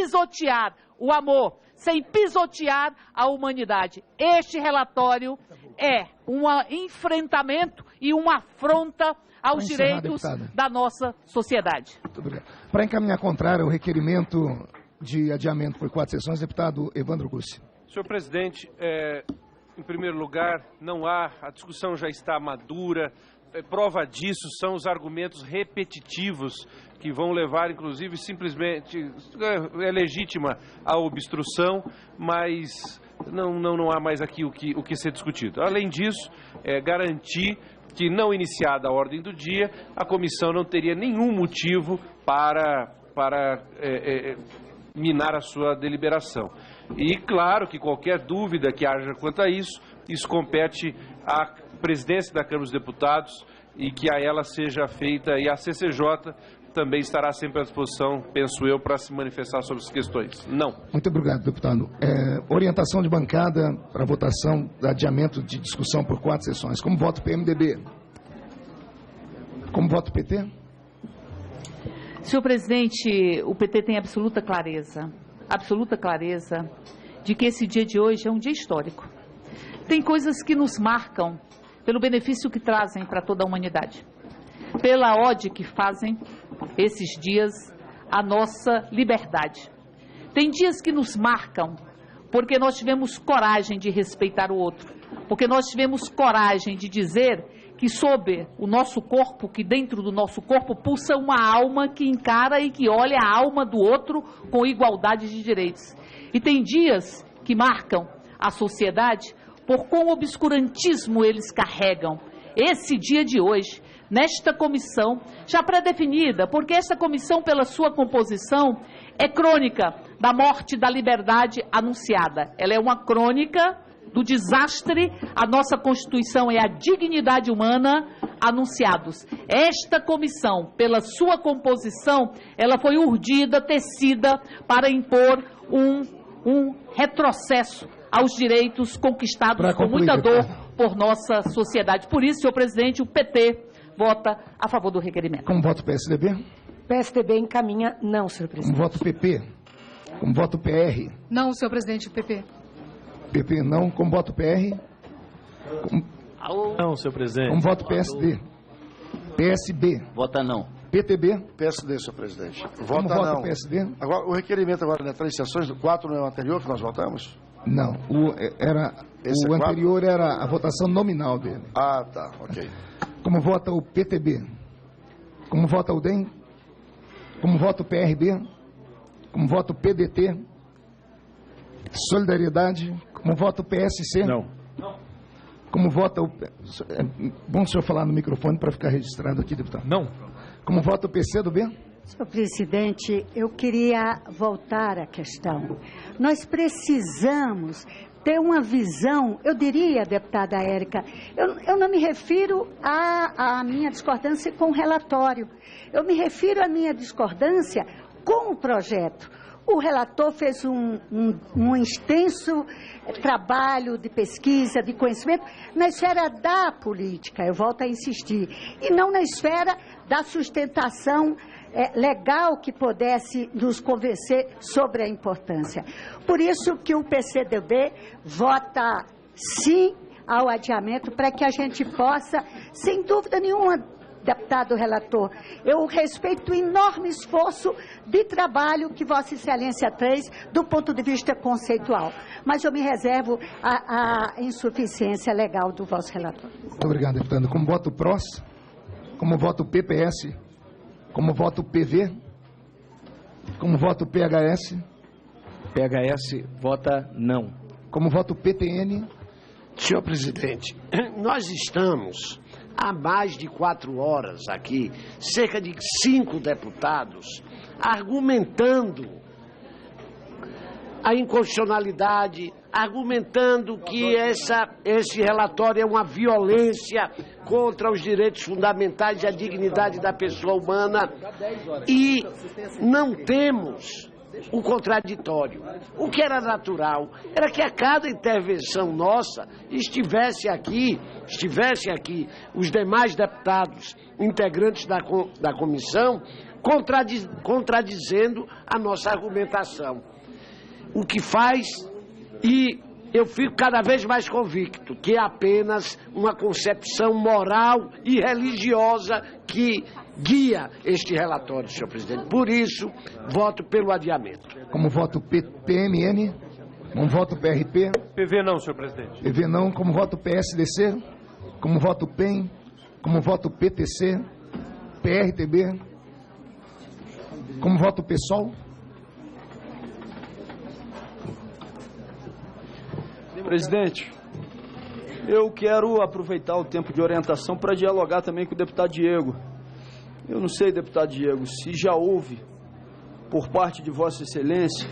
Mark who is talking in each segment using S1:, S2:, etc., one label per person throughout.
S1: pisotear o amor, sem pisotear a humanidade. Este relatório é um enfrentamento e uma afronta aos direitos da nossa sociedade.
S2: Muito obrigado. Para encaminhar contrário ao requerimento de adiamento por 4 sessões, deputado Evandro Gussi.
S3: Senhor presidente, em primeiro lugar, a discussão já está madura. Prova disso são os argumentos repetitivos que vão levar, inclusive, simplesmente, é legítima a obstrução, mas não há mais aqui o que ser discutido. Além disso, garantir que, não iniciada a ordem do dia, a comissão não teria nenhum motivo para minar a sua deliberação. E, claro, que qualquer dúvida que haja quanto a isso compete à presidência da Câmara dos Deputados e que a ela seja feita, e a CCJ também estará sempre à disposição, penso eu, para se manifestar sobre as questões. Não.
S2: Muito obrigado, deputado. Orientação de bancada para votação de adiamento de discussão por 4 sessões. Como voto PMDB? Como voto PT?
S1: Senhor presidente, o PT tem absoluta clareza de que esse dia de hoje é um dia histórico. Tem coisas que nos marcam pelo benefício que trazem para toda a humanidade, pela ode que fazem esses dias a nossa liberdade. Tem dias que nos marcam porque nós tivemos coragem de respeitar o outro, porque nós tivemos coragem de dizer que sob o nosso corpo, que dentro do nosso corpo pulsa uma alma que encara e que olha a alma do outro com igualdade de direitos. E tem dias que marcam a sociedade por quão obscurantismo eles carregam. Esse dia de hoje, nesta comissão, já pré-definida, porque esta comissão, pela sua composição, é crônica da morte da liberdade anunciada. Ela é uma crônica do desastre, a nossa Constituição é a dignidade humana anunciados. Esta comissão, pela sua composição, ela foi urdida, tecida para impor um retrocesso aos direitos conquistados com muita dor por nossa sociedade. Por isso, senhor presidente, o PT vota a favor do requerimento.
S2: Como voto PSDB?
S4: PSDB encaminha não, senhor presidente.
S2: Como voto PP? Como voto PR?
S4: Não, senhor presidente, PP.
S2: PP não. Como voto PR?
S5: Não, senhor presidente.
S2: Como voto PSD? PSB?
S5: Vota não.
S2: PTB?
S6: PSD, senhor presidente.
S2: Como
S6: Vota
S2: voto
S6: não.
S2: PSD?
S6: Agora, o requerimento agora, né, 3 sessões, do 4 não é o anterior que nós votamos?
S2: Não. O anterior era a votação nominal dele.
S6: Ah, tá, ok.
S2: Como vota o PTB? Como vota o DEM? Como vota o PRB? Como vota o PDT? Solidariedade? Como vota o PSC?
S5: Não.
S2: Como vota o... É bom o senhor falar no microfone para ficar registrado aqui, deputado.
S5: Não.
S2: Como vota o PCdoB?
S7: Senhor presidente, eu queria voltar à questão. Nós precisamos ter uma visão, eu diria, deputada Érica, eu não me refiro à minha discordância com o relatório, eu me refiro à minha discordância com o projeto. O relator fez um extenso trabalho de pesquisa, de conhecimento, na esfera da política, eu volto a insistir, e não na esfera da sustentação legal que pudesse nos convencer sobre a importância. Por isso que o PCdoB vota sim ao adiamento, para que a gente possa, sem dúvida nenhuma, deputado relator, eu respeito o enorme esforço de trabalho que Vossa Excelência fez do ponto de vista conceitual, mas eu me reservo a insuficiência legal do vosso relator.
S2: Muito obrigado, deputado. Como voto PROS? Como voto PPS? Como voto PV? Como voto PHS?
S5: PHS vota não.
S2: Como voto PTN?
S8: Senhor presidente, nós estamos há mais de 4 horas aqui, cerca de 5 deputados, argumentando a inconstitucionalidade, argumentando que esse relatório é uma violência contra os direitos fundamentais e a dignidade da pessoa humana, e não temos o contraditório. O que era natural era que a cada intervenção nossa estivesse aqui os demais deputados integrantes da comissão contradizendo a nossa argumentação. O que faz, e eu fico cada vez mais convicto, que é apenas uma concepção moral e religiosa que guia este relatório, senhor presidente. Por isso, voto pelo adiamento.
S2: Como voto PMN, como voto PRP.
S3: PV não, senhor presidente.
S2: PV não, como voto PSDC, como voto PEN, como voto PTC, PRTB, como voto PSOL.
S9: Presidente, eu quero aproveitar o tempo de orientação para dialogar também com o deputado Diego. Eu não sei, deputado Diego, se já houve, por parte de Vossa Excelência,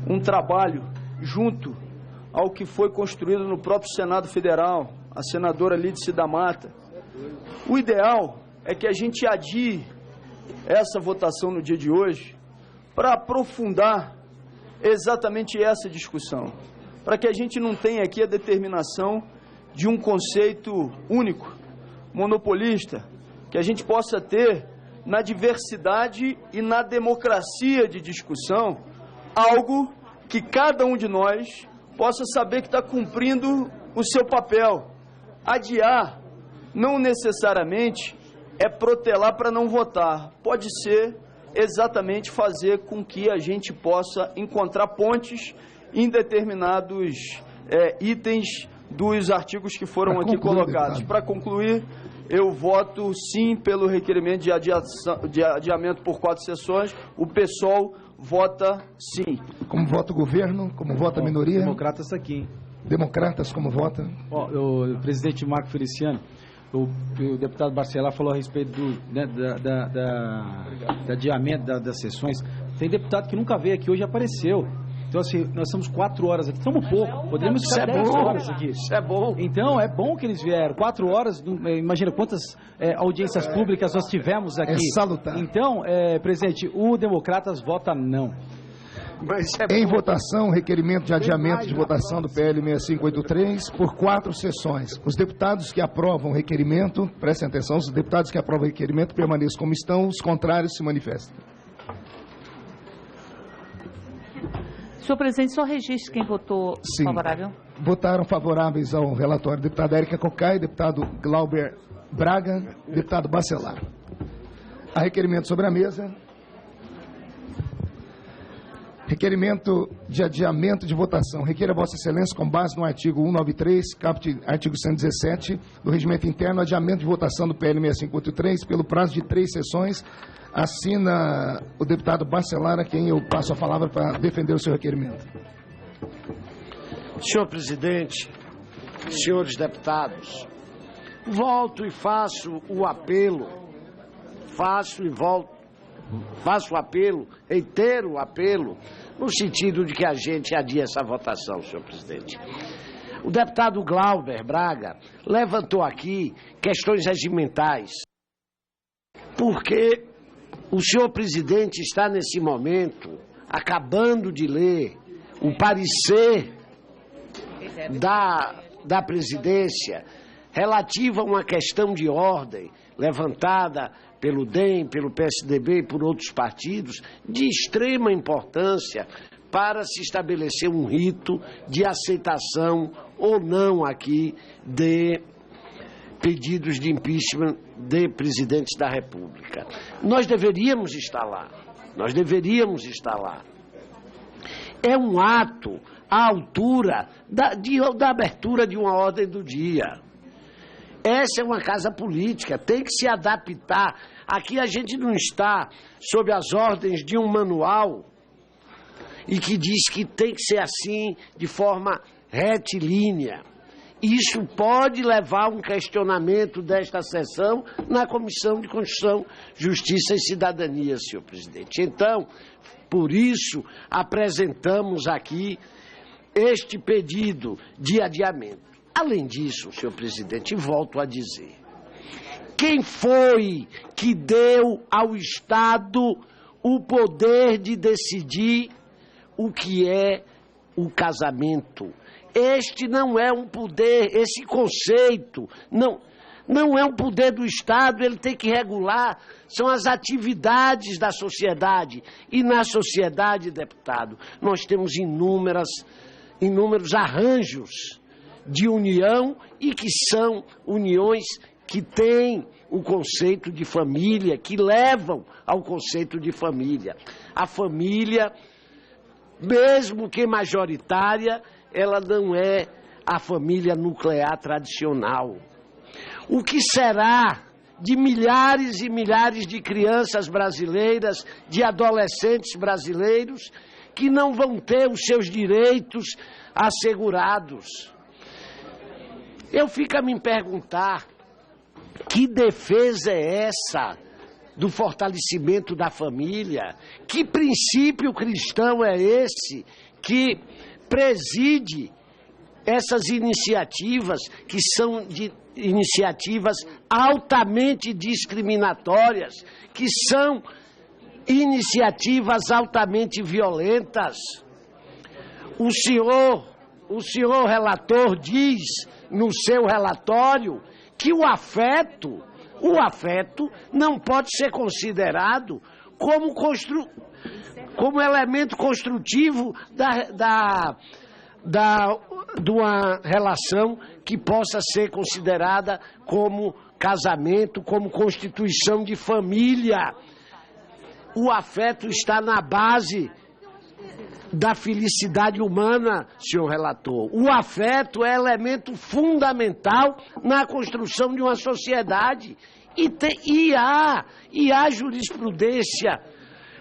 S9: um trabalho junto ao que foi construído no próprio Senado Federal, a senadora Lídice da Mata. O ideal é que a gente adie essa votação no dia de hoje para aprofundar exatamente essa discussão, para que a gente não tenha aqui a determinação de um conceito único, monopolista, que a gente possa ter na diversidade e na democracia de discussão algo que cada um de nós possa saber que está cumprindo o seu papel. Adiar não necessariamente é protelar para não votar, pode ser exatamente fazer com que a gente possa encontrar pontes em determinados itens dos artigos que foram aqui colocados. Para concluir, eu voto sim pelo requerimento de adiamento por 4 sessões. O PSOL vota sim.
S2: Como vota o governo? Como vota a minoria?
S5: Democratas aqui.
S2: Democratas, como vota?
S5: O presidente Marco Feliciano, o deputado Barcelar falou a respeito do adiamento das sessões. Tem deputado que nunca veio aqui, hoje apareceu. Então, assim, nós estamos 4 horas aqui. Estamos pouco. Poderíamos ficar 10 horas aqui.
S8: Isso é bom.
S5: Então, é bom que eles vieram. 4 horas, imagina quantas audiências públicas nós tivemos aqui.
S2: É salutar.
S5: Então, presidente, o Democratas vota não.
S2: Em votação, requerimento de adiamento de votação do PL 6583 por 4 sessões. Os deputados que aprovam o requerimento, prestem atenção, os deputados que aprovam o requerimento permaneçam como estão, os contrários se manifestem.
S1: Senhor presidente, só registre quem votou favorável.
S2: Votaram favoráveis ao relatório deputada Érica Cocai, deputado Glauber Braga, deputado Bacelar. Há requerimento sobre a mesa. Requerimento de adiamento de votação. Requer a Vossa Excelência, com base no artigo 193, caput artigo 117 do Regimento Interno, adiamento de votação do PL 6583 pelo prazo de 3 sessões. Assina o deputado Bacelar, a quem eu passo a palavra para defender o seu requerimento.
S8: Senhor presidente, senhores deputados, volto e faço o apelo, reitero o apelo, no sentido de que a gente adie essa votação, senhor presidente. O deputado Glauber Braga levantou aqui questões regimentais, porque o senhor presidente está, nesse momento, acabando de ler o parecer da presidência relativa a uma questão de ordem levantada pelo DEM, pelo PSDB e por outros partidos, de extrema importância para se estabelecer um rito de aceitação ou não aqui de pedidos de impeachment de presidentes da República. Nós deveríamos estar lá. É um ato à altura da abertura de uma ordem do dia. Essa é uma casa política, tem que se adaptar. Aqui a gente não está sob as ordens de um manual e que diz que tem que ser assim de forma retilínea. Isso pode levar a um questionamento desta sessão na Comissão de Constituição, Justiça e Cidadania, senhor presidente. Então, por isso, apresentamos aqui este pedido de adiamento. Além disso, senhor presidente, volto a dizer, quem foi que deu ao Estado o poder de decidir o que é o casamento. Este não é um poder, esse conceito não é um poder do Estado, ele tem que regular, são as atividades da sociedade. E na sociedade, deputado, nós temos inúmeros arranjos de união e que são uniões que têm o conceito de família, que levam ao conceito de família. A família, mesmo que majoritária, ela não é a família nuclear tradicional. O que será de milhares e milhares de crianças brasileiras, de adolescentes brasileiros, que não vão ter os seus direitos assegurados? Eu fico a me perguntar, que defesa é essa do fortalecimento da família? Que princípio cristão é esse que preside essas iniciativas, que são iniciativas altamente discriminatórias, que são iniciativas altamente violentas? O senhor relator diz no seu relatório que o afeto não pode ser considerado como elemento construtivo de uma relação que possa ser considerada como casamento, como constituição de família. O afeto está na base da felicidade humana, senhor relator. O afeto é elemento fundamental na construção de uma sociedade. E há jurisprudência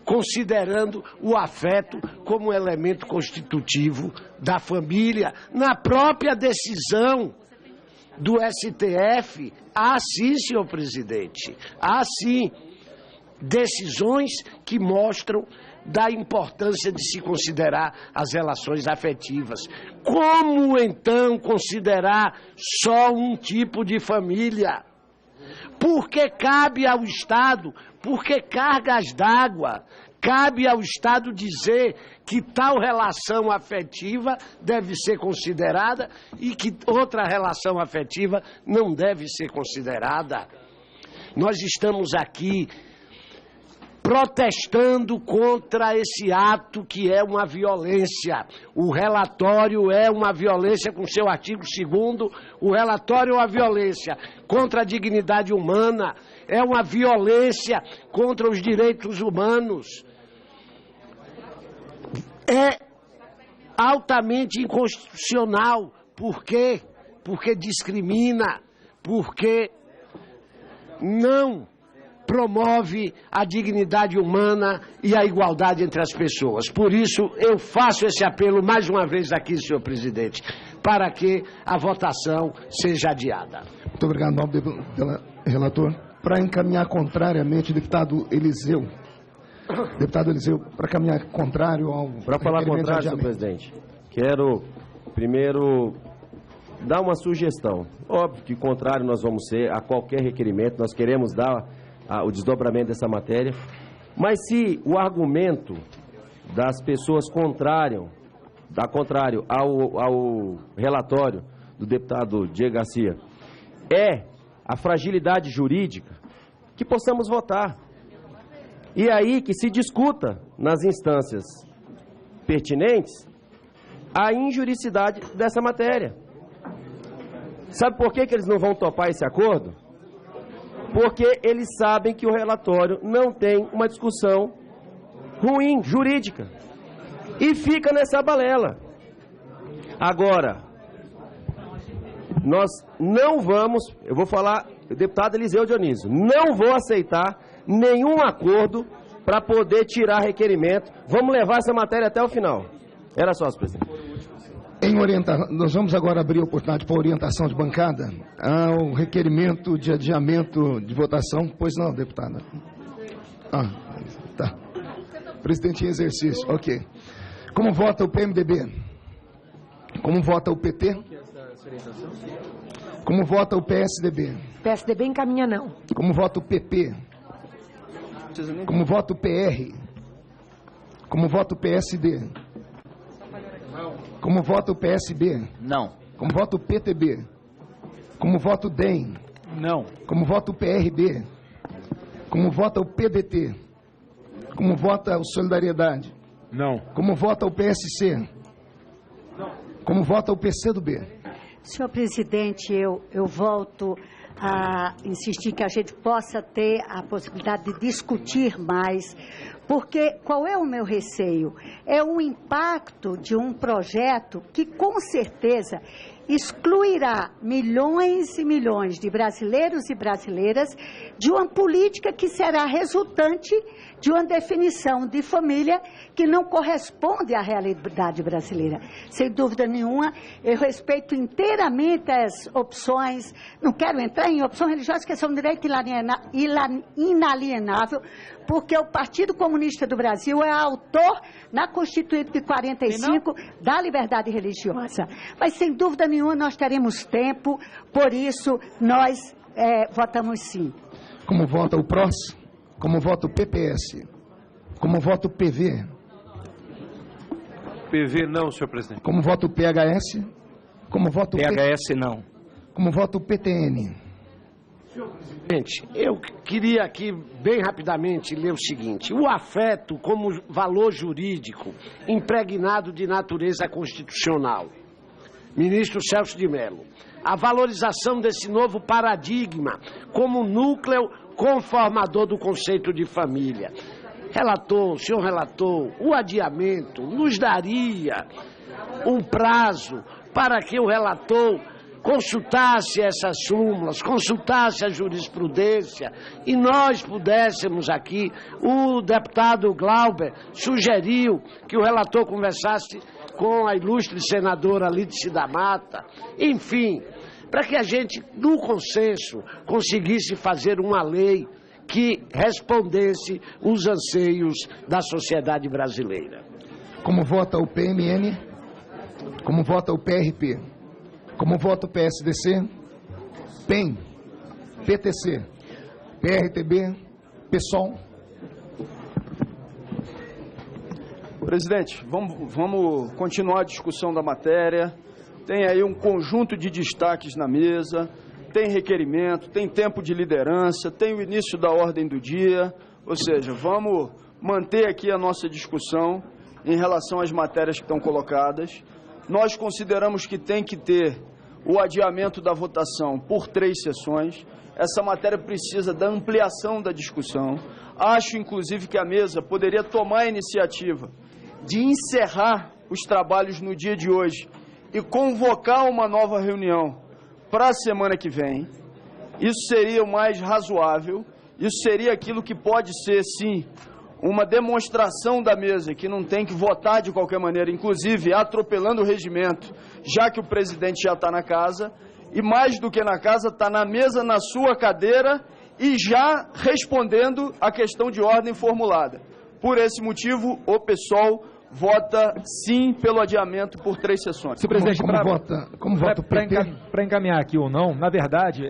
S8: considerando o afeto como elemento constitutivo da família. Na própria decisão do STF, há sim, senhor presidente, há sim decisões que mostram da importância de se considerar as relações afetivas. Como, então, considerar só um tipo de família? Porque cabe ao Estado, porque cargas d'água, cabe ao Estado dizer que tal relação afetiva deve ser considerada e que outra relação afetiva não deve ser considerada. Nós estamos aqui protestando contra esse ato que é uma violência. O relatório é uma violência com seu artigo 2º, o relatório é uma violência contra a dignidade humana, é uma violência contra os direitos humanos. É altamente inconstitucional. Por quê? Porque discrimina, porque não promove a dignidade humana e a igualdade entre as pessoas. Por isso, eu faço esse apelo mais uma vez aqui, senhor presidente, para que a votação seja adiada.
S2: Muito obrigado, nobre relator. Para encaminhar contrariamente, deputado Eliseu. Deputado Eliseu, para caminhar contrário ao...
S10: Para falar contrário, senhor presidente, quero primeiro dar uma sugestão. Óbvio que contrário nós vamos ser a qualquer requerimento, nós queremos dar o desdobramento dessa matéria, mas se o argumento das pessoas contrário ao relatório do deputado Diego Garcia é a fragilidade jurídica, que possamos votar. E aí que se discuta nas instâncias pertinentes a injuricidade dessa matéria. Sabe por que eles não vão topar esse acordo? Porque eles sabem que o relatório não tem uma discussão ruim, jurídica. E fica nessa balela. Agora, nós não vamos, eu vou falar, deputado Eliseu Dionísio, não vou aceitar nenhum acordo para poder tirar requerimento. Vamos levar essa matéria até o final. Era só, senhor presidente.
S2: Nós vamos agora abrir a oportunidade para orientação de bancada ao requerimento de adiamento de votação. Pois não, deputada? Tá. Presidente em exercício, ok. Como vota o PMDB? Como vota o PT? Como vota o PSDB?
S4: PSDB encaminha não.
S2: Como vota o PP? Como vota o PR? Como vota o PSD? Como vota o PSB?
S11: Não.
S2: Como vota o PTB? Como vota o DEM?
S5: Não.
S2: Como vota o PRB? Como vota o PDT? Como vota o Solidariedade?
S3: Não.
S2: Como vota o PSC? Não. Como vota o PCdoB?
S7: Senhor presidente, eu volto a insistir que a gente possa ter a possibilidade de discutir mais, porque qual é o meu receio? É o impacto de um projeto que, com certeza, excluirá milhões e milhões de brasileiros e brasileiras de uma política que será resultante de uma definição de família que não corresponde à realidade brasileira. Sem dúvida nenhuma, eu respeito inteiramente as opções, não quero entrar em opção religiosa, que é um direito inalienável, porque o Partido Comunista do Brasil é autor, na Constituinte de 45, da liberdade religiosa. Mas, sem dúvida nenhuma, nós teremos tempo, por isso, nós votamos sim.
S2: Como vota o PROS? Como vota o PPS? Como vota o PV?
S3: PV não, senhor presidente.
S2: Como vota o PHS? Como vota o
S11: PHS não.
S2: Como vota o PTN?
S8: Gente, eu queria aqui, bem rapidamente, ler o seguinte. O afeto como valor jurídico impregnado de natureza constitucional. Ministro Celso de Mello. A valorização desse novo paradigma como núcleo conformador do conceito de família. Senhor relator, o adiamento nos daria um prazo para que o relator consultasse essas súmulas, consultasse a jurisprudência e nós pudéssemos aqui, o deputado Glauber sugeriu que o relator conversasse com a ilustre senadora Lídice da Mata, enfim, para que a gente, no consenso, conseguisse fazer uma lei que respondesse os anseios da sociedade brasileira.
S2: Como vota o PMN? Como vota o PRP? Como vota o PSDC? PEN, PTC, PRTB, PSOL?
S9: Presidente, vamos continuar a discussão da matéria. Tem aí um conjunto de destaques na mesa, tem requerimento, tem tempo de liderança, tem o início da ordem do dia, ou seja, vamos manter aqui a nossa discussão em relação às matérias que estão colocadas. Nós consideramos que tem que ter o adiamento da votação por 3 sessões. Essa matéria precisa da ampliação da discussão. Acho, inclusive, que a mesa poderia tomar a iniciativa de encerrar os trabalhos no dia de hoje e convocar uma nova reunião para a semana que vem. Isso seria o mais razoável. Isso seria aquilo que pode ser, sim, uma demonstração da mesa, que não tem que votar de qualquer maneira, inclusive atropelando o regimento, já que o presidente já está na casa, e mais do que na casa, está na mesa, na sua cadeira, e já respondendo a questão de ordem formulada. Por esse motivo, o PSOL vota sim pelo adiamento por 3 sessões.
S12: Senhor presidente,
S2: como vota o PT?
S12: Para encaminhar aqui ou não, na verdade,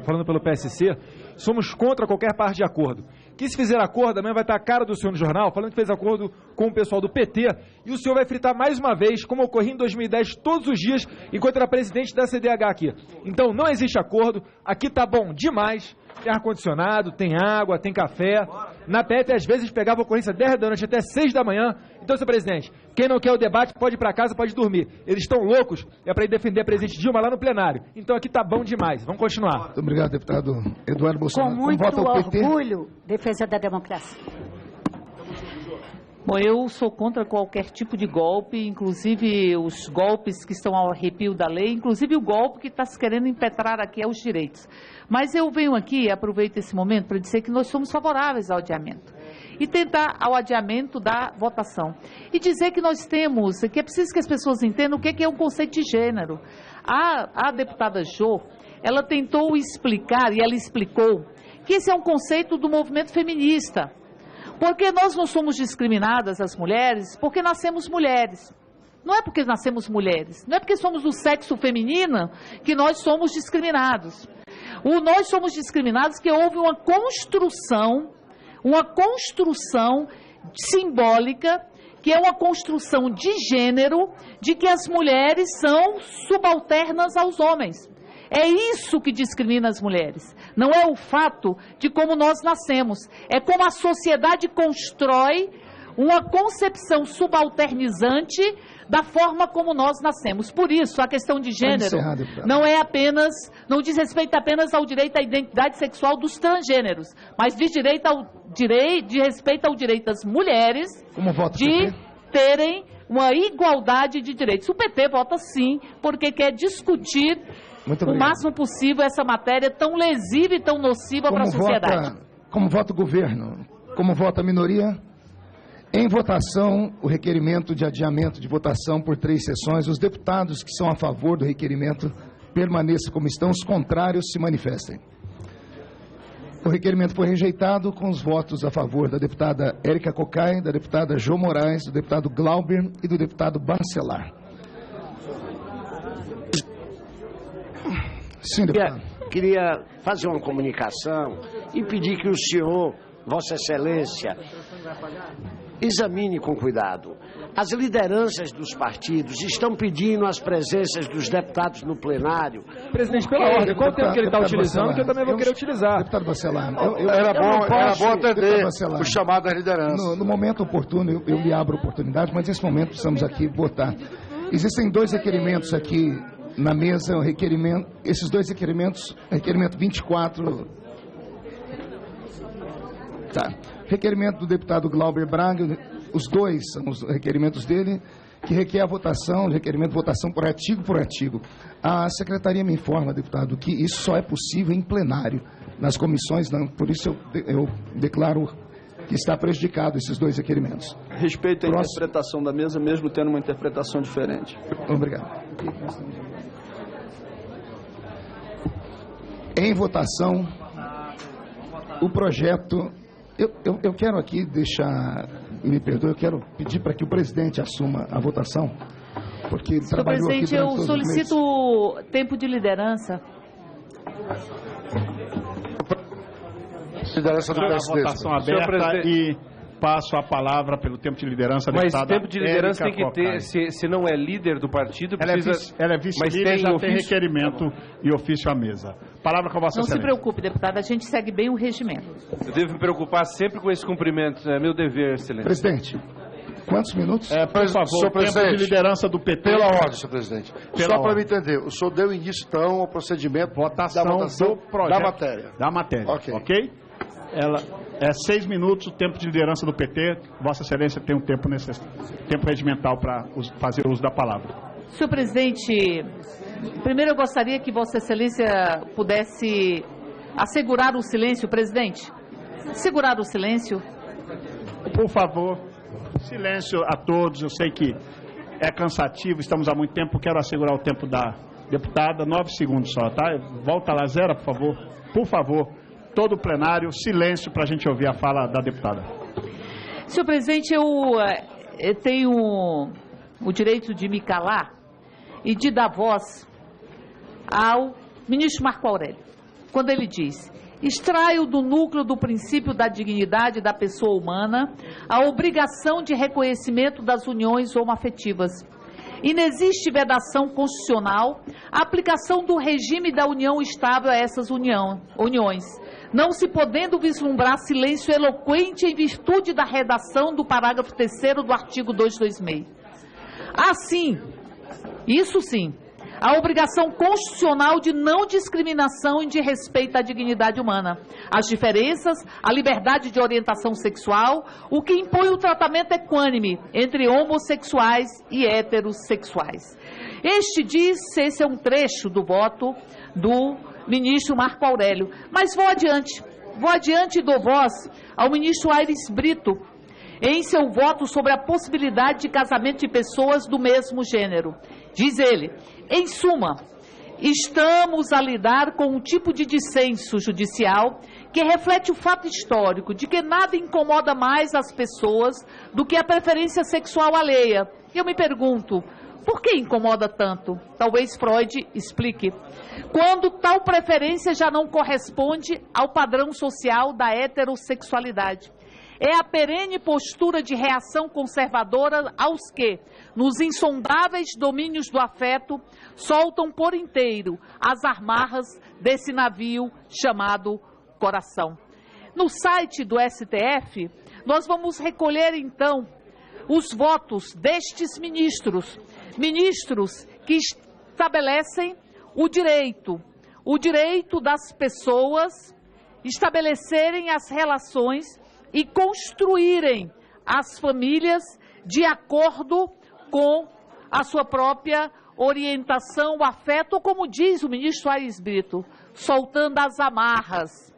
S12: falando pelo PSC, somos contra qualquer parte de acordo. Que se fizer acordo, amanhã vai estar a cara do senhor no jornal, falando que fez acordo com o pessoal do PT, e o senhor vai fritar mais uma vez, como ocorria em 2010, todos os dias, enquanto era presidente da CDH aqui. Então, não existe acordo, aqui tá bom demais, tem ar-condicionado, tem água, tem café. Na PF, às vezes, pegava a ocorrência 10 da noite até 6 da manhã. Então, senhor presidente, quem não quer o debate pode ir para casa, pode dormir. Eles estão loucos, é para ir defender a presidente Dilma lá no plenário. Então, aqui tá bom demais. Vamos continuar.
S2: Muito obrigado, deputado Eduardo Bolsonaro.
S7: Com muito orgulho, defesa da democracia.
S1: Bom, eu sou contra qualquer tipo de golpe, inclusive os golpes que estão ao arrepio da lei, inclusive o golpe que está se querendo impetrar aqui aos direitos. Mas eu venho aqui, aproveito esse momento para dizer que nós somos favoráveis ao adiamento e tentar ao adiamento da votação. E dizer que nós temos, que é preciso que as pessoas entendam o que é um conceito de gênero. A deputada Jô, ela tentou explicar, e ela explicou, que esse é um conceito do movimento feminista. Porque nós não somos discriminadas, as mulheres, porque nascemos mulheres. Não é porque nascemos mulheres, não é porque somos do sexo feminino que nós somos discriminados. Nós somos discriminados porque houve uma construção simbólica que é uma construção de gênero de que as mulheres são subalternas aos homens. É isso que discrimina as mulheres. Não é o fato de como nós nascemos. É como a sociedade constrói uma concepção subalternizante da forma como nós nascemos. Por isso, a questão de gênero não diz respeito apenas ao direito à identidade sexual dos transgêneros, mas diz respeito ao direito das mulheres de terem uma igualdade de direitos. O PT vota sim, porque quer discutir o máximo possível essa matéria tão lesiva e tão nociva para a sociedade.
S2: Como vota o governo? Como vota a minoria? Em votação, o requerimento de adiamento de votação por 3 sessões. Os deputados que são a favor do requerimento permaneçam como estão, os contrários se manifestem. O requerimento foi rejeitado com os votos a favor da deputada Érica Cocai, da deputada Jô Moraes, do deputado Glauber e do deputado Bacelar. Sim, deputado.
S8: Queria fazer uma comunicação e pedir que o senhor, Vossa Excelência, examine com cuidado. As lideranças dos partidos estão pedindo as presenças dos deputados no plenário.
S12: Presidente, pela ordem, qual o tempo que ele está utilizando, que eu também vou querer utilizar.
S2: Deputado Bacelar,
S6: era bom atender o chamado das lideranças.
S2: No momento oportuno, eu lhe abro oportunidade, mas nesse momento precisamos aqui votar. Existem 2 requerimentos aqui na mesa, esses 2 requerimentos, requerimento 24... Tá. Requerimento do deputado Glauber Braga, os 2 são os requerimentos dele, que requer a votação, requerimento de votação por artigo. A secretaria me informa, deputado, que isso só é possível em plenário. Nas comissões, não. Por isso eu declaro que está prejudicado esses 2 requerimentos.
S9: Respeito à interpretação da mesa, mesmo tendo uma interpretação diferente.
S2: Obrigado. Em votação, o projeto... Eu quero aqui deixar, me perdoe, eu quero pedir para que o presidente assuma a votação, porque ele trabalhou aqui durante todos os meses.
S1: Eu solicito tempo de liderança.
S6: Liderança do PSD.
S11: Votação aberta e passo a palavra pelo tempo de liderança.
S3: Mas tempo de liderança tem que ter, se não é líder do partido, precisa...
S11: Ela é vice-líder, já tem requerimento e ofício à mesa. Palavra com a Vossa Excelência.
S1: Não se preocupe, deputado, a gente segue bem o regimento.
S3: Eu devo me preocupar sempre com esse cumprimento, é meu dever, Excelência.
S2: Presidente, quantos minutos?
S11: Por favor, tempo de liderança do PT.
S6: Pela ordem, senhor presidente. Só para me entender, o senhor deu início, então, ao procedimento da votação da matéria.
S11: Da matéria, ok? Ela é 6 minutos o tempo de liderança do PT. Vossa Excelência tem um tempo regimental para fazer uso da palavra.
S1: Senhor presidente, primeiro eu gostaria que Vossa Excelência pudesse assegurar o silêncio, presidente. Segurar o silêncio.
S11: Por favor, silêncio a todos. Eu sei que é cansativo, estamos há muito tempo. Quero assegurar o tempo da deputada. 9 segundos só, tá? Volta lá, zero, por favor. Por favor. Todo o plenário, silêncio para a gente ouvir a fala da deputada.
S1: Senhor presidente, eu tenho o direito de me calar e de dar voz ao ministro Marco Aurélio, quando ele diz: extraio do núcleo do princípio da dignidade da pessoa humana a obrigação de reconhecimento das uniões homoafetivas. Inexiste vedação constitucional a aplicação do regime da união estável a essas uniões, não se podendo vislumbrar silêncio eloquente em virtude da redação do parágrafo 3º do artigo 226. Assim, isso sim, a obrigação constitucional de não discriminação e de respeito à dignidade humana, as diferenças, a liberdade de orientação sexual, o que impõe o tratamento equânime entre homossexuais e heterossexuais. Esse é um trecho do voto do ministro Marco Aurélio. Mas vou adiante e dou voz ao ministro Aires Brito, em seu voto sobre a possibilidade de casamento de pessoas do mesmo gênero. Diz ele: em suma, estamos a lidar com um tipo de dissenso judicial que reflete o fato histórico de que nada incomoda mais as pessoas do que a preferência sexual alheia. E eu me pergunto, por que incomoda tanto? Talvez Freud explique. Quando tal preferência já não corresponde ao padrão social da heterossexualidade. é a perene postura de reação conservadora aos que, nos insondáveis domínios do afeto, soltam por inteiro as amarras desse navio chamado coração. No site do STF, nós vamos recolher, então, os votos destes ministros que estabelecem o direito das pessoas estabelecerem as relações e construírem as famílias de acordo com a sua própria orientação, o afeto, ou como diz o ministro Aires Brito, soltando as amarras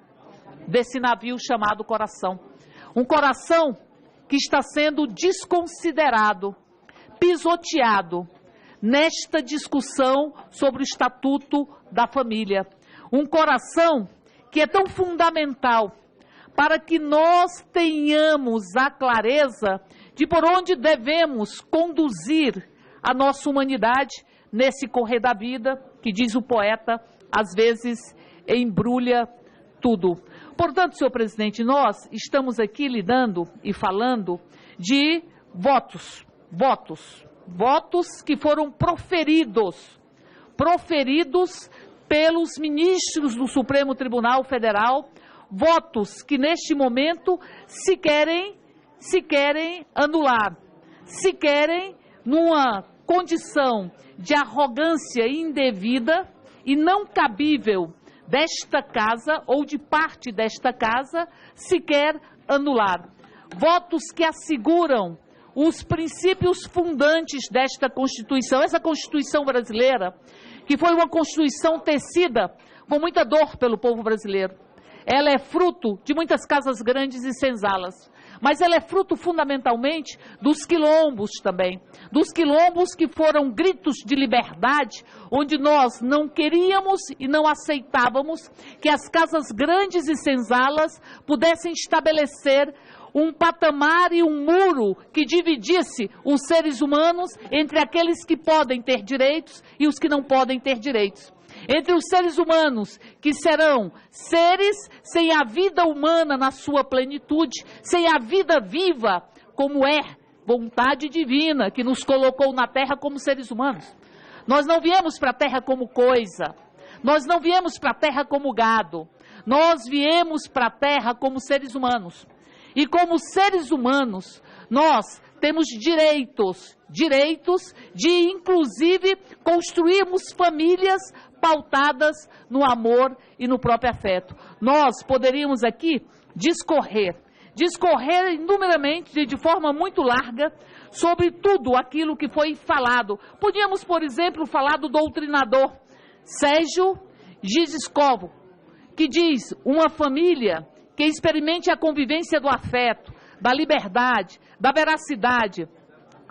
S1: desse navio chamado coração. Um coração que está sendo desconsiderado, pisoteado nesta discussão sobre o Estatuto da Família. Um coração que é tão fundamental para que nós tenhamos a clareza de por onde devemos conduzir a nossa humanidade nesse correr da vida, que, diz o poeta, às vezes embrulha tudo. Portanto, senhor presidente, nós estamos aqui lidando e falando de votos que foram proferidos pelos ministros do Supremo Tribunal Federal, votos que neste momento se querem anular, se querem numa condição de arrogância indevida e não cabível desta casa ou de parte desta casa, se quer anular. Votos que asseguram os princípios fundantes desta Constituição, essa Constituição brasileira, que foi uma Constituição tecida com muita dor pelo povo brasileiro. Ela é fruto de muitas casas grandes e senzalas, mas ela é fruto fundamentalmente dos quilombos também, dos quilombos que foram gritos de liberdade, onde nós não queríamos e não aceitávamos que as casas grandes e senzalas pudessem estabelecer um patamar e um muro que dividisse os seres humanos entre aqueles que podem ter direitos e os que não podem ter direitos. Entre os seres humanos, que serão seres sem a vida humana na sua plenitude, sem a vida viva, como é vontade divina, que nos colocou na terra como seres humanos. Nós não viemos para a terra como coisa, nós não viemos para a terra como gado, nós viemos para a terra como seres humanos. E como seres humanos, nós temos direitos de, inclusive, construirmos famílias pautadas no amor e no próprio afeto. Nós poderíamos aqui discorrer inumeramente, de forma muito larga, sobre tudo aquilo que foi falado. Podíamos, por exemplo, falar do doutrinador Sérgio Giscovo, que diz: uma família que experimente a convivência do afeto, da liberdade, da veracidade,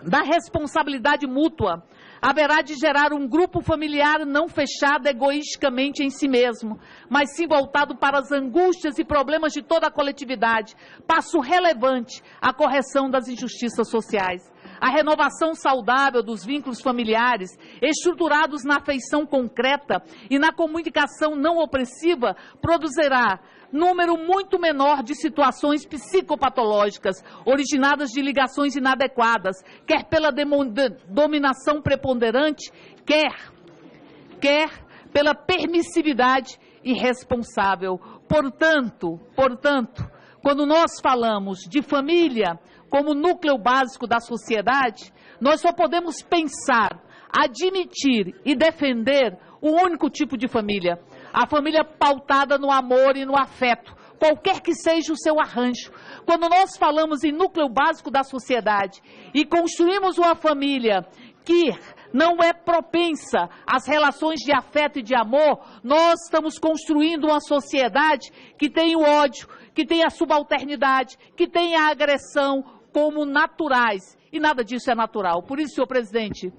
S1: da responsabilidade mútua, haverá de gerar um grupo familiar não fechado egoisticamente em si mesmo, mas sim voltado para as angústias e problemas de toda a coletividade. Passo relevante à correção das injustiças sociais. A renovação saudável dos vínculos familiares, estruturados na afeição concreta e na comunicação não opressiva, produzirá número muito menor de situações psicopatológicas, originadas de ligações inadequadas, quer pela dominação preponderante, quer pela permissividade irresponsável. Portanto, quando nós falamos de família como núcleo básico da sociedade, nós só podemos pensar, admitir e defender um único tipo de família: a família pautada no amor e no afeto, qualquer que seja o seu arranjo. Quando nós falamos em núcleo básico da sociedade e construímos uma família que não é propensa às relações de afeto e de amor, nós estamos construindo uma sociedade que tem o ódio, que tem a subalternidade, que tem a agressão como naturais. E nada disso é natural. Por isso, senhor presidente,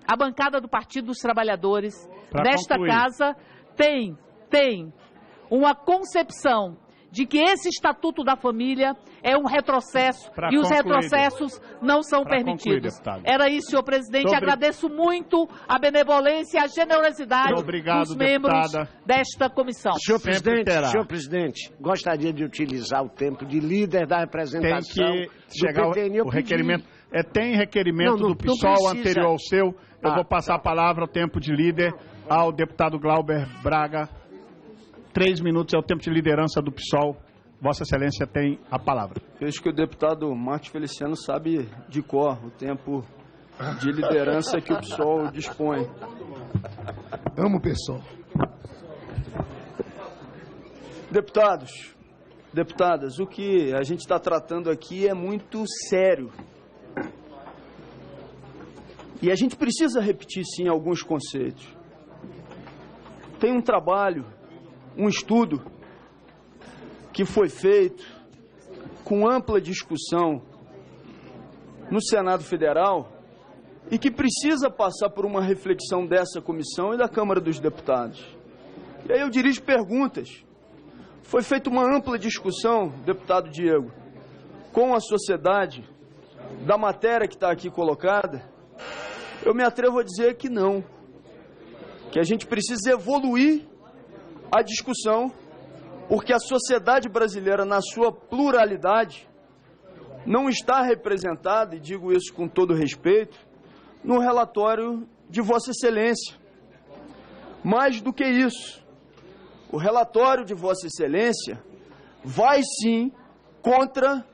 S1: a bancada do Partido dos Trabalhadores desta casa tem uma concepção de que esse Estatuto da Família é um retrocesso e os retrocessos não são permitidos. Era isso, senhor presidente. Agradeço muito a benevolência e a generosidade dos membros desta comissão.
S8: Senhor presidente, gostaria de utilizar o tempo de líder da representação
S11: tem que chegar o requerimento. Tem requerimento do PSOL anterior ao seu. Eu vou passar a palavra, o tempo de líder, ao deputado Glauber Braga. 3 minutos é o tempo de liderança do PSOL. Vossa Excelência tem a palavra.
S9: Vejo que o deputado Marcos Feliciano sabe de cor o tempo de liderança que o PSOL dispõe.
S2: Amo o PSOL.
S9: Deputados, deputadas, o que a gente está tratando aqui é muito sério. E a gente precisa repetir, sim, alguns conceitos. Tem um trabalho, um estudo que foi feito com ampla discussão no Senado Federal e que precisa passar por uma reflexão dessa comissão e da Câmara dos Deputados. E aí eu dirijo perguntas. Foi feita uma ampla discussão, deputado Diego, com a sociedade da matéria que está aqui colocada. Eu me atrevo a dizer que não. Que a gente precisa evoluir a discussão, porque a sociedade brasileira, na sua pluralidade, não está representada, e digo isso com todo respeito, no relatório de Vossa Excelência. Mais do que isso, o relatório de Vossa Excelência vai sim contra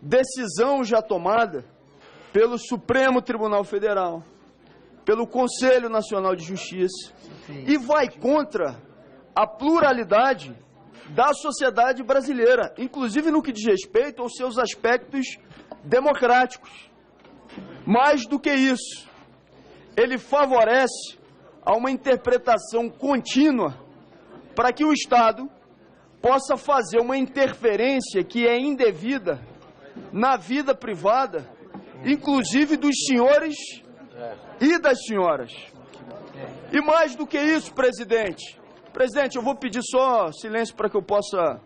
S9: decisão já tomada pelo Supremo Tribunal Federal, pelo Conselho Nacional de Justiça, e vai contra a pluralidade da sociedade brasileira, inclusive no que diz respeito aos seus aspectos democráticos. Mais do que isso, ele favorece a uma interpretação contínua para que o Estado possa fazer uma interferência que é indevida na vida privada, inclusive dos senhores e das senhoras. E mais do que isso, presidente, eu vou pedir só silêncio para que eu possa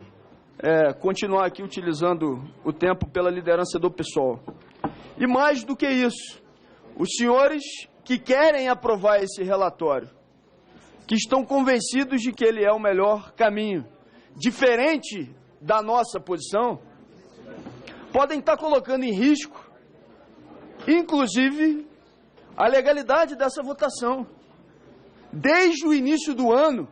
S9: continuar aqui utilizando o tempo pela liderança do PSOL. E mais do que isso, os senhores que querem aprovar esse relatório, que estão convencidos de que ele é o melhor caminho, diferente da nossa posição, podem estar colocando em risco, inclusive, a legalidade dessa votação. Desde o início do ano,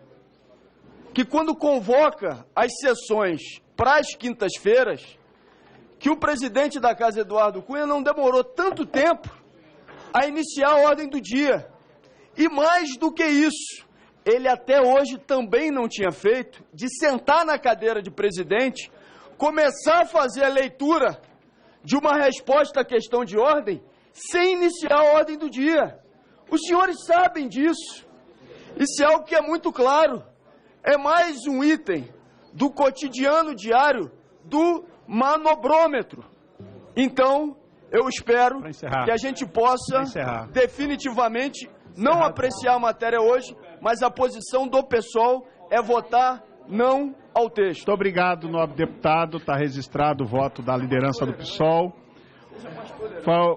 S9: que quando convoca as sessões para as quintas-feiras, que o presidente da Casa, Eduardo Cunha, não demorou tanto tempo a iniciar a ordem do dia. E mais do que isso, ele até hoje também não tinha feito de sentar na cadeira de presidente, começar a fazer a leitura de uma resposta à questão de ordem, sem iniciar a ordem do dia. Os senhores sabem disso. Isso é algo que é muito claro. É mais um item do cotidiano diário do manobrômetro. Então, eu espero que a gente possa definitivamente não apreciar a matéria hoje, mas a posição do PSOL é votar não ao texto.
S11: Muito obrigado, nobre deputado. Está registrado o voto da liderança do PSOL.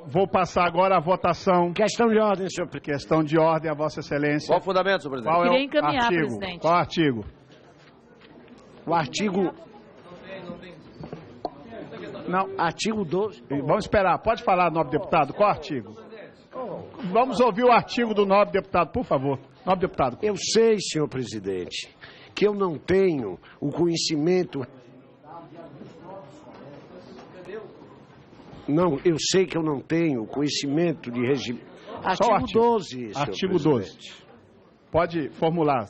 S11: Vou passar agora a votação.
S8: Questão de ordem, senhor presidente.
S11: Questão de ordem, a Vossa Excelência.
S10: Qual o fundamento, senhor presidente?
S11: Qual
S1: Queria encaminhar,
S11: artigo?
S1: presidente.
S11: Qual artigo?
S8: O artigo... Não, artigo 12.
S11: Vamos esperar. Pode falar, nobre deputado. Qual artigo? Vamos ouvir o artigo do nobre deputado, por favor. Nobre deputado.
S8: Eu sei, senhor presidente, que eu não tenho o conhecimento... Não, eu sei que eu não tenho conhecimento de regime. Artigo 12, senhor
S11: Artigo 12. Pode formular.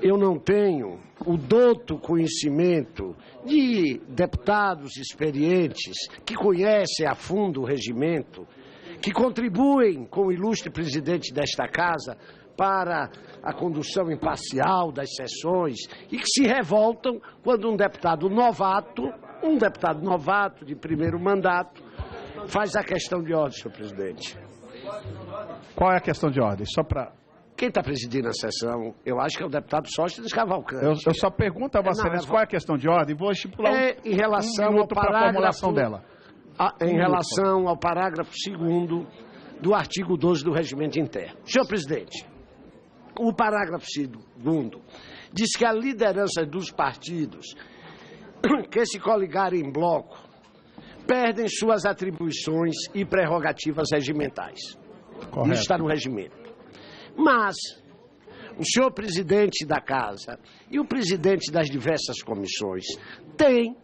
S8: Eu não tenho o douto conhecimento de deputados experientes que conhecem a fundo o regimento, que contribuem com o ilustre presidente desta casa para a condução imparcial das sessões e que se revoltam quando um deputado novato de primeiro mandato, faz a questão de ordem, senhor presidente.
S11: Qual é a questão de ordem? Só para...
S8: Quem está presidindo a sessão, eu acho que é o deputado Sóstenes Cavalcante.
S11: Eu só pergunto a Vossa Excelência qual é a questão de ordem e vou estipular
S8: em relação ao
S11: formulação dela.
S8: Em relação ao parágrafo 2º do artigo 12 do Regimento Interno. Senhor presidente, o parágrafo 2º diz que a liderança dos partidos que se coligarem em bloco perdem suas atribuições e prerrogativas regimentais.
S11: Correto.
S8: Isso está no regimento. Mas o senhor presidente da Casa e o presidente das diversas comissões têm,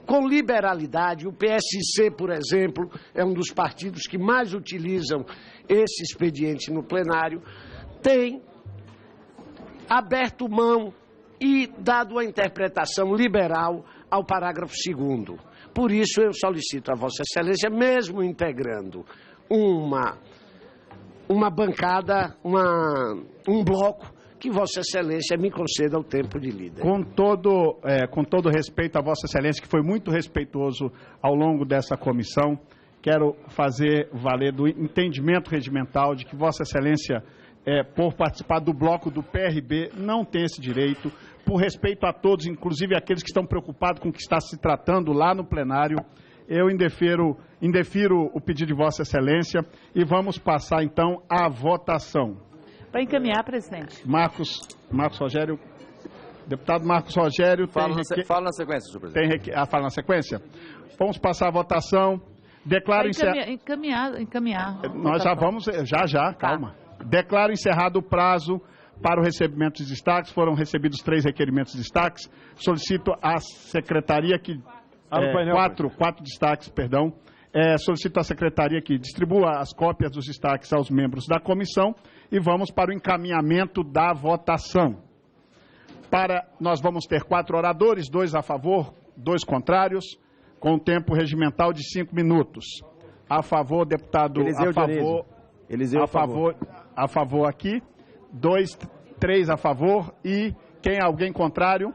S8: com liberalidade, o PSC, por exemplo, é um dos partidos que mais utilizam esse expediente no plenário, tem aberto mão e dado a interpretação liberal ao parágrafo 2º. Por isso, eu solicito a Vossa Excelência, mesmo integrando uma bancada, um bloco, que Vossa Excelência me conceda o tempo de líder.
S11: Com todo respeito a Vossa Excelência, que foi muito respeitoso ao longo dessa comissão, quero fazer valer do entendimento regimental de que Vossa Excelência, por participar do bloco do PRB, não tem esse direito. Por respeito a todos, inclusive aqueles que estão preocupados com o que está se tratando lá no plenário, eu indefiro o pedido de Vossa Excelência e vamos passar, então, à votação.
S1: Para encaminhar, presidente.
S11: Marcos Rogério. Deputado Marcos Rogério.
S10: Fala na sequência, senhor presidente.
S11: Fala na sequência? Vamos passar a votação. Declaro
S1: encaminhar.
S11: Nós já vamos, calma. Declaro encerrado o prazo para o recebimento dos destaques. Foram recebidos 3 requerimentos de destaques. Solicito à secretaria que... quatro destaques, perdão. Solicito à secretaria que distribua as cópias dos destaques aos membros da comissão e vamos para o encaminhamento da votação. Nós vamos ter 4 oradores, 2 a favor, 2 contrários, com tempo regimental de 5 minutos. A favor, deputado, a favor aqui, 3 a favor e alguém contrário?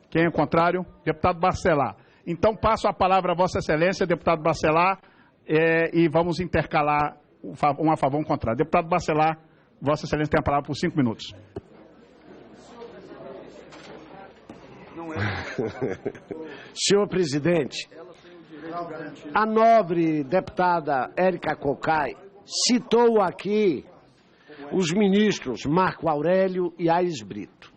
S11: Quem é contrário? Deputado Bacelar. Então, passo a palavra a Vossa Excelência, deputado Bacelar, e vamos intercalar um a favor e um contrário. Deputado Bacelar, Vossa Excelência tem a palavra por 5 minutos.
S8: Senhor presidente, a nobre deputada Érica Cocai citou aqui os ministros Marco Aurélio e Aires Brito.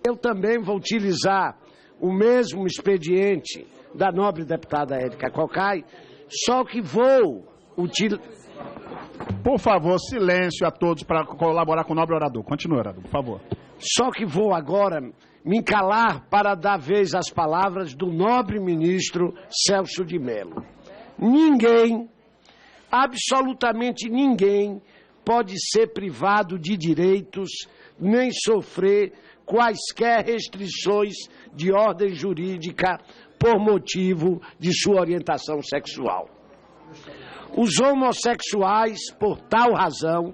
S8: Eu também vou utilizar o mesmo expediente da nobre deputada Érica Cocai, só que vou utilizar...
S11: Por favor, silêncio a todos para colaborar com o nobre orador. Continue, orador, por favor.
S8: Só que vou agora me calar para dar vez às palavras do nobre ministro Celso de Mello. Ninguém, absolutamente ninguém, pode ser privado de direitos nem sofrer quaisquer restrições de ordem jurídica por motivo de sua orientação sexual. Os homossexuais, por tal razão,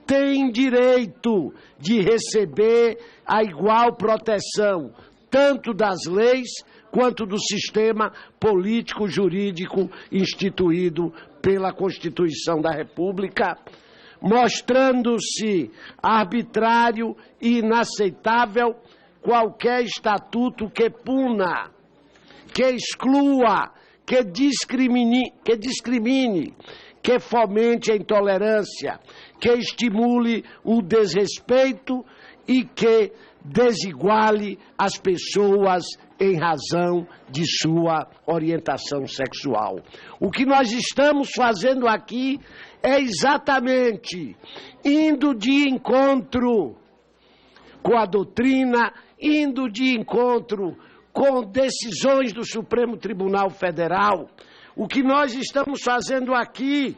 S8: têm direito de receber a igual proteção, tanto das leis quanto do sistema político-jurídico instituído pela Constituição da República, mostrando-se arbitrário e inaceitável qualquer estatuto que puna, que exclua, que discrimine, que fomente a intolerância, que estimule o desrespeito e que desiguale as pessoas em razão de sua orientação sexual. O que nós estamos fazendo aqui é exatamente indo de encontro com a doutrina, indo de encontro com decisões do Supremo Tribunal Federal. O que nós estamos fazendo aqui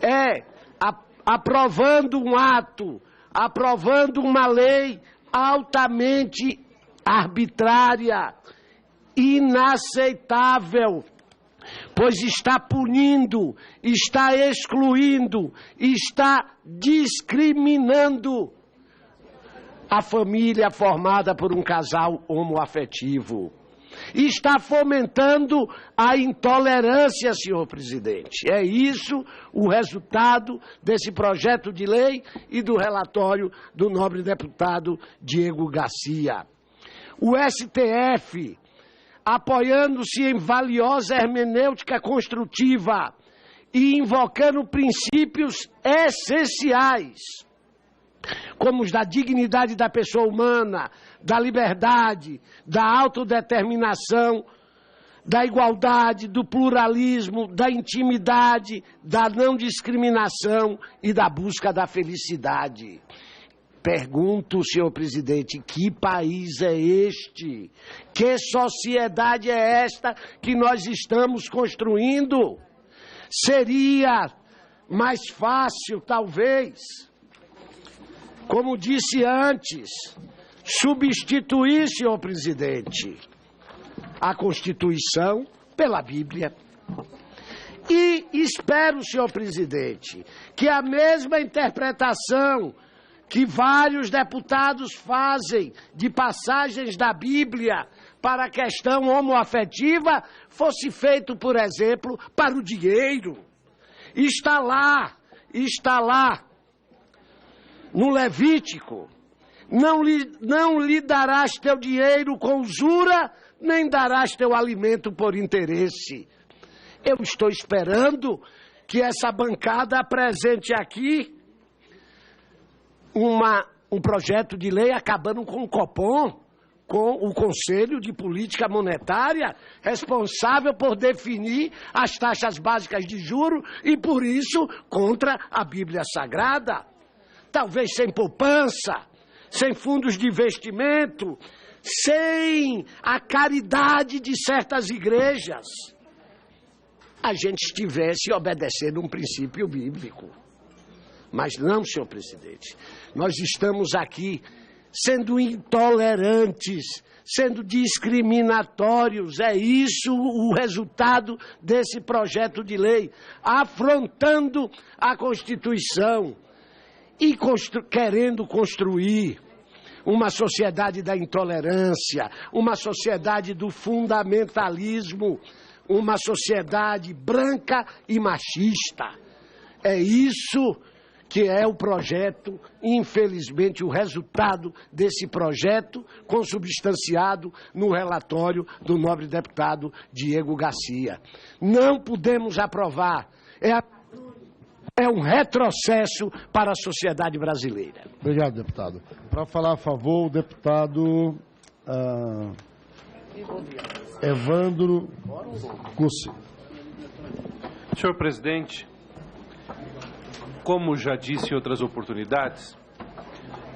S8: é aprovando um ato, aprovando uma lei altamente arbitrária, inaceitável, pois está punindo, está excluindo, está discriminando a família formada por um casal homoafetivo. está fomentando a intolerância, senhor presidente. É isso o resultado desse projeto de lei e do relatório do nobre deputado Diego Garcia. O STF, apoiando-se em valiosa hermenêutica construtiva e invocando princípios essenciais, como os da dignidade da pessoa humana, da liberdade, da autodeterminação, da igualdade, do pluralismo, da intimidade, da não discriminação e da busca da felicidade. Pergunto, senhor presidente, que país é este? Que sociedade é esta que nós estamos construindo? Seria mais fácil, talvez, como disse antes, substituir, senhor presidente, a Constituição pela Bíblia. E espero, senhor presidente, que a mesma interpretação que vários deputados fazem de passagens da Bíblia para a questão homoafetiva fosse feito, por exemplo, para o dinheiro. Está lá no Levítico: não lhe darás teu dinheiro com usura, nem darás teu alimento por interesse. Eu estou esperando que essa bancada apresente aqui um projeto de lei acabando com o Copom, com o Conselho de Política Monetária, responsável por definir as taxas básicas de juros e, por isso, contra a Bíblia Sagrada. Talvez sem poupança, sem fundos de investimento, sem a caridade de certas igrejas, a gente estivesse obedecendo um princípio bíblico. Mas não, senhor presidente. Nós estamos aqui sendo intolerantes, sendo discriminatórios. É isso o resultado desse projeto de lei, afrontando a Constituição e querendo construir uma sociedade da intolerância, uma sociedade do fundamentalismo, uma sociedade branca e machista. É isso que é o projeto, infelizmente, o resultado desse projeto, consubstanciado no relatório do nobre deputado Diego Garcia. Não podemos aprovar. É um retrocesso para a sociedade brasileira.
S6: Obrigado, deputado. Para falar a favor, o deputado Evandro Cussi.
S3: Senhor presidente, como já disse em outras oportunidades,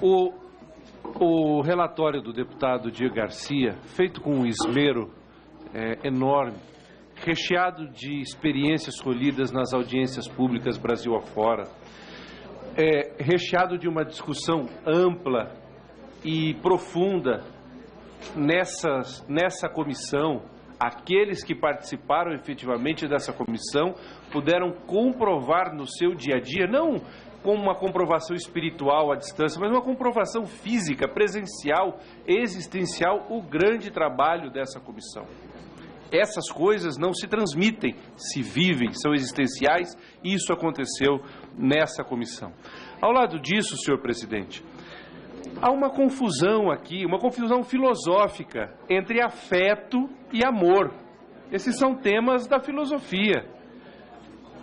S3: o relatório do deputado Diego Garcia, feito com um esmero enorme, recheado de experiências colhidas nas audiências públicas Brasil afora, recheado de uma discussão ampla e profunda nessa comissão. Aqueles que participaram efetivamente dessa comissão puderam comprovar no seu dia a dia, não como uma comprovação espiritual à distância, mas uma comprovação física, presencial, existencial, o grande trabalho dessa comissão. Essas coisas não se transmitem, se vivem, são existenciais, e isso aconteceu nessa comissão. Ao lado disso, senhor presidente, há uma confusão aqui, uma confusão filosófica entre afeto e amor. Esses são temas da filosofia.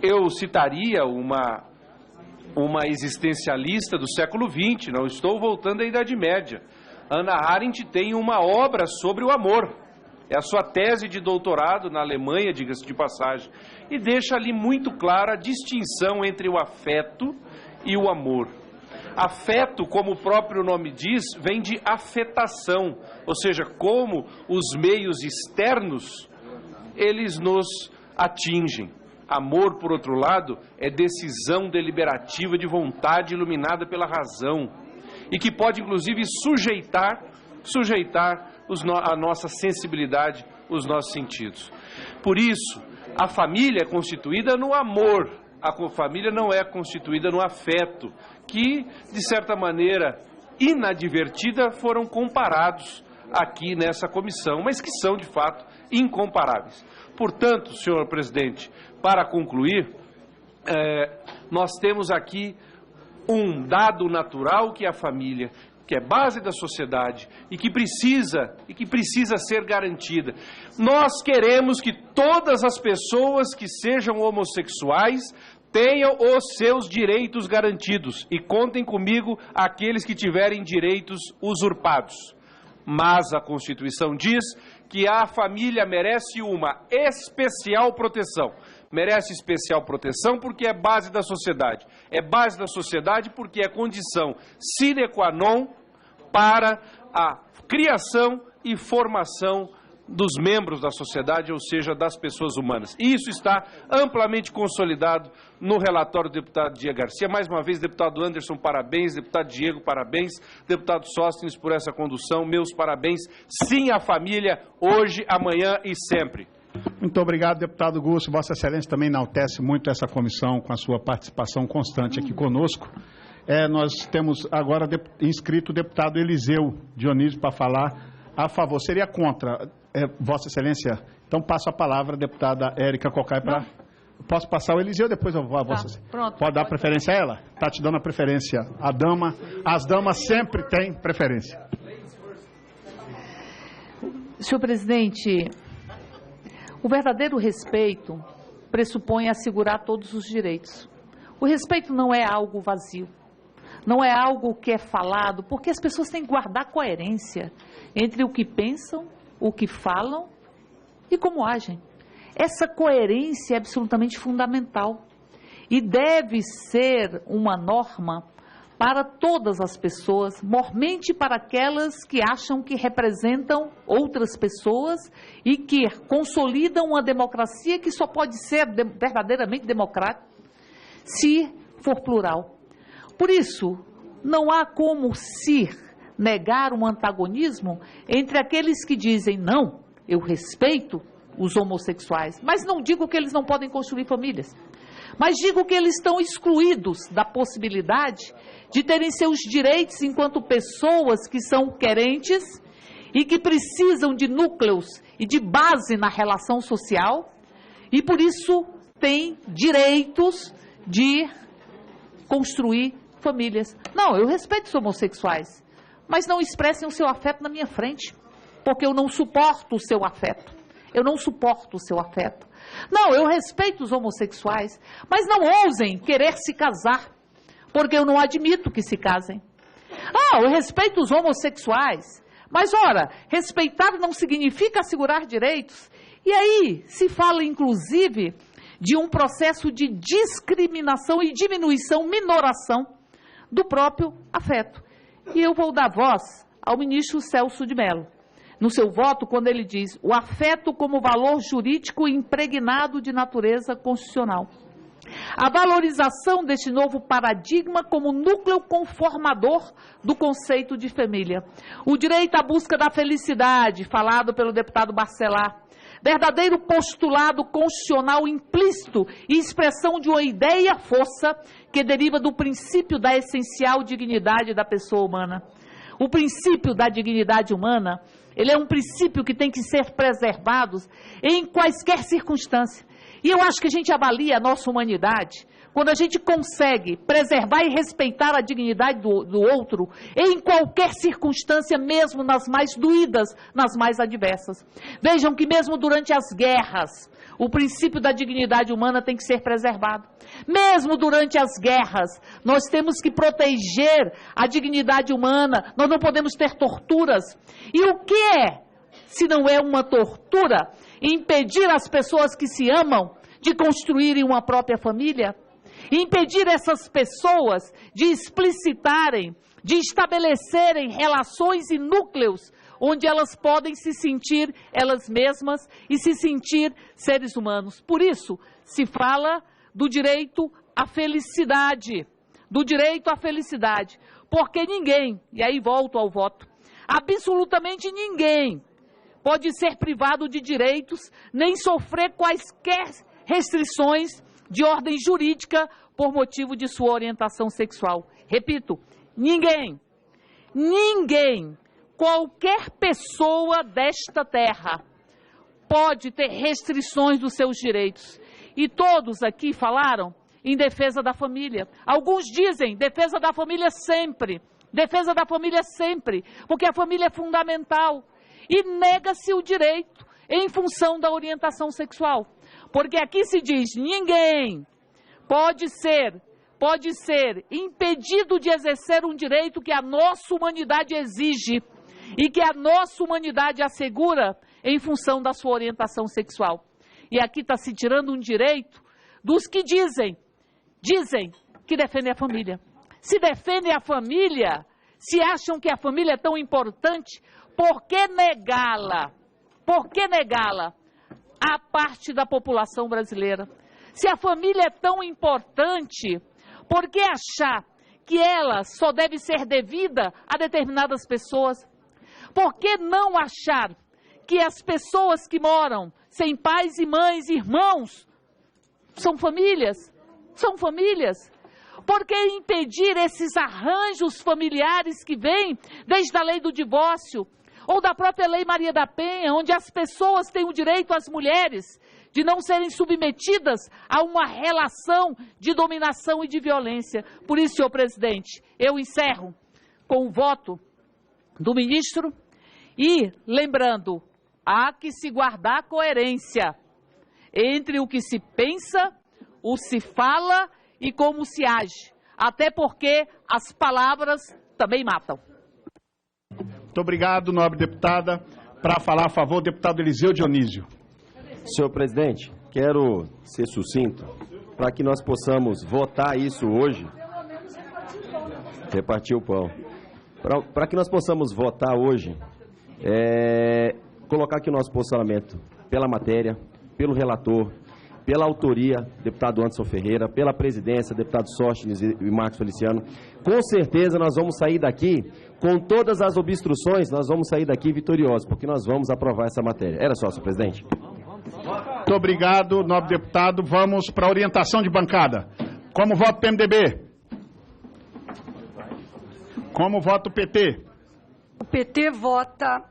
S3: Eu citaria uma existencialista do século XX, não estou voltando à Idade Média. Hannah Arendt tem uma obra sobre o amor. É a sua tese de doutorado na Alemanha, diga-se de passagem, e deixa ali muito clara a distinção entre o afeto e o amor. Afeto, como o próprio nome diz, vem de afetação, ou seja, como os meios externos, eles nos atingem. Amor, por outro lado, é decisão deliberativa de vontade iluminada pela razão e que pode, inclusive, sujeitar a nossa sensibilidade, os nossos sentidos. Por isso, a família é constituída no amor, a família não é constituída no afeto, que, de certa maneira, inadvertida, foram comparados aqui nessa comissão, mas que são, de fato, incomparáveis. Portanto, senhor presidente, para concluir, nós temos aqui um dado natural que é a família, que é base da sociedade e que precisa ser garantida. Nós queremos que todas as pessoas que sejam homossexuais tenham os seus direitos garantidos e contem comigo aqueles que tiverem direitos usurpados. Mas a Constituição diz que a família merece uma especial proteção. Merece especial proteção porque é base da sociedade. É base da sociedade porque é condição sine qua non para a criação e formação dos membros da sociedade, ou seja, das pessoas humanas. E isso está amplamente consolidado no relatório do deputado Dias Garcia. Mais uma vez, deputado Anderson, parabéns. Deputado Diego, parabéns. Deputado Sóstenes, por essa condução, meus parabéns. Sim à família, hoje, amanhã e sempre.
S11: Muito obrigado, deputado Gusso. Vossa Excelência também enaltece muito essa comissão com a sua participação constante aqui conosco. Nós temos agora inscrito o deputado Eliseu Dionísio para falar a favor. Seria contra, Vossa Excelência? Então passo a palavra à deputada Érica Cocai para... Posso passar o Eliseu, depois eu vou a Vossa Excelência.
S1: Pronto.
S11: Pode dar preferência a ela? Está te dando a preferência. A dama, as damas sempre têm preferência.
S1: Senhor presidente, o verdadeiro respeito pressupõe assegurar todos os direitos. O respeito não é algo vazio. Não é algo que é falado, porque as pessoas têm que guardar coerência entre o que pensam, o que falam e como agem. Essa coerência é absolutamente fundamental e deve ser uma norma para todas as pessoas, mormente para aquelas que acham que representam outras pessoas e que consolidam uma democracia que só pode ser verdadeiramente democrática se for plural. Por isso, não há como se negar um antagonismo entre aqueles que dizem, não, eu respeito os homossexuais, mas não digo que eles não podem construir famílias, mas digo que eles estão excluídos da possibilidade de terem seus direitos enquanto pessoas que são querentes e que precisam de núcleos e de base na relação social e, por isso, têm direitos de construir famílias. Não, eu respeito os homossexuais, mas não expressem o seu afeto na minha frente, porque eu não suporto o seu afeto. Eu não suporto o seu afeto. Não, eu respeito os homossexuais, mas não ousem querer se casar, porque eu não admito que se casem. Ah, eu respeito os homossexuais, mas ora, respeitar não significa assegurar direitos. E aí se fala, inclusive, de um processo de discriminação e diminuição, minoração do próprio afeto. E eu vou dar voz ao ministro Celso de Mello, no seu voto, quando ele diz o afeto como valor jurídico impregnado de natureza constitucional. A valorização deste novo paradigma como núcleo conformador do conceito de família. O direito à busca da felicidade, falado pelo deputado Barcelar. Verdadeiro postulado constitucional implícito e expressão de uma ideia-força que deriva do princípio da essencial dignidade da pessoa humana. O princípio da dignidade humana, ele é um princípio que tem que ser preservado em quaisquer circunstâncias. E eu acho que a gente avalia a nossa humanidade quando a gente consegue preservar e respeitar a dignidade do outro em qualquer circunstância, mesmo nas mais doídas, nas mais adversas. Vejam que mesmo durante as guerras, o princípio da dignidade humana tem que ser preservado. Mesmo durante as guerras, nós temos que proteger a dignidade humana, nós não podemos ter torturas. E o que é, se não é uma tortura, impedir as pessoas que se amam de construírem uma própria família? Impedir essas pessoas de explicitarem, de estabelecerem relações e núcleos onde elas podem se sentir elas mesmas e se sentir seres humanos. Por isso, se fala do direito à felicidade, porque ninguém, e aí volto ao voto, absolutamente ninguém pode ser privado de direitos, nem sofrer quaisquer restrições de ordem jurídica por motivo de sua orientação sexual. Repito, ninguém qualquer pessoa desta terra pode ter restrições dos seus direitos. E todos aqui falaram em defesa da família. Alguns dizem defesa da família sempre. Defesa da família sempre, porque a família é fundamental. E nega-se o direito em função da orientação sexual. Porque aqui se diz, ninguém pode ser impedido de exercer um direito que a nossa humanidade exige e que a nossa humanidade assegura em função da sua orientação sexual. E aqui está se tirando um direito dos que dizem que defendem a família. Se defendem a família, se acham que a família é tão importante, por que negá-la? Por que negá-la à parte da população brasileira? Se a família é tão importante, por que achar que ela só deve ser devida a determinadas pessoas? Por que não achar que as pessoas que moram sem pais e mães, irmãos, são famílias? São famílias. Por que impedir esses arranjos familiares que vêm desde a lei do divórcio ou da própria lei Maria da Penha, onde as pessoas têm o direito, as mulheres, de não serem submetidas a uma relação de dominação e de violência? Por isso, senhor presidente, eu encerro com o voto do ministro e lembrando, há que se guardar coerência entre o que se pensa, o se fala e como se age, até porque as palavras também matam.
S11: Muito obrigado, nobre deputada. Para falar a favor, o deputado Eliseu Dionísio.
S10: Senhor presidente, quero ser sucinto para que nós possamos votar isso hoje. Repartir o pão. Para que nós possamos votar hoje, colocar aqui o nosso posicionamento pela matéria, pelo relator, pela autoria, deputado Anderson Ferreira, pela presidência, deputado Sóstenes e Marcos Feliciano. Com certeza nós vamos sair daqui, com todas as obstruções, nós vamos sair daqui vitoriosos, porque nós vamos aprovar essa matéria. Era só, senhor presidente.
S11: Muito obrigado, nobre deputado. Vamos para a orientação de bancada. Como vota o PMDB? Como vota o PT?
S4: O PT vota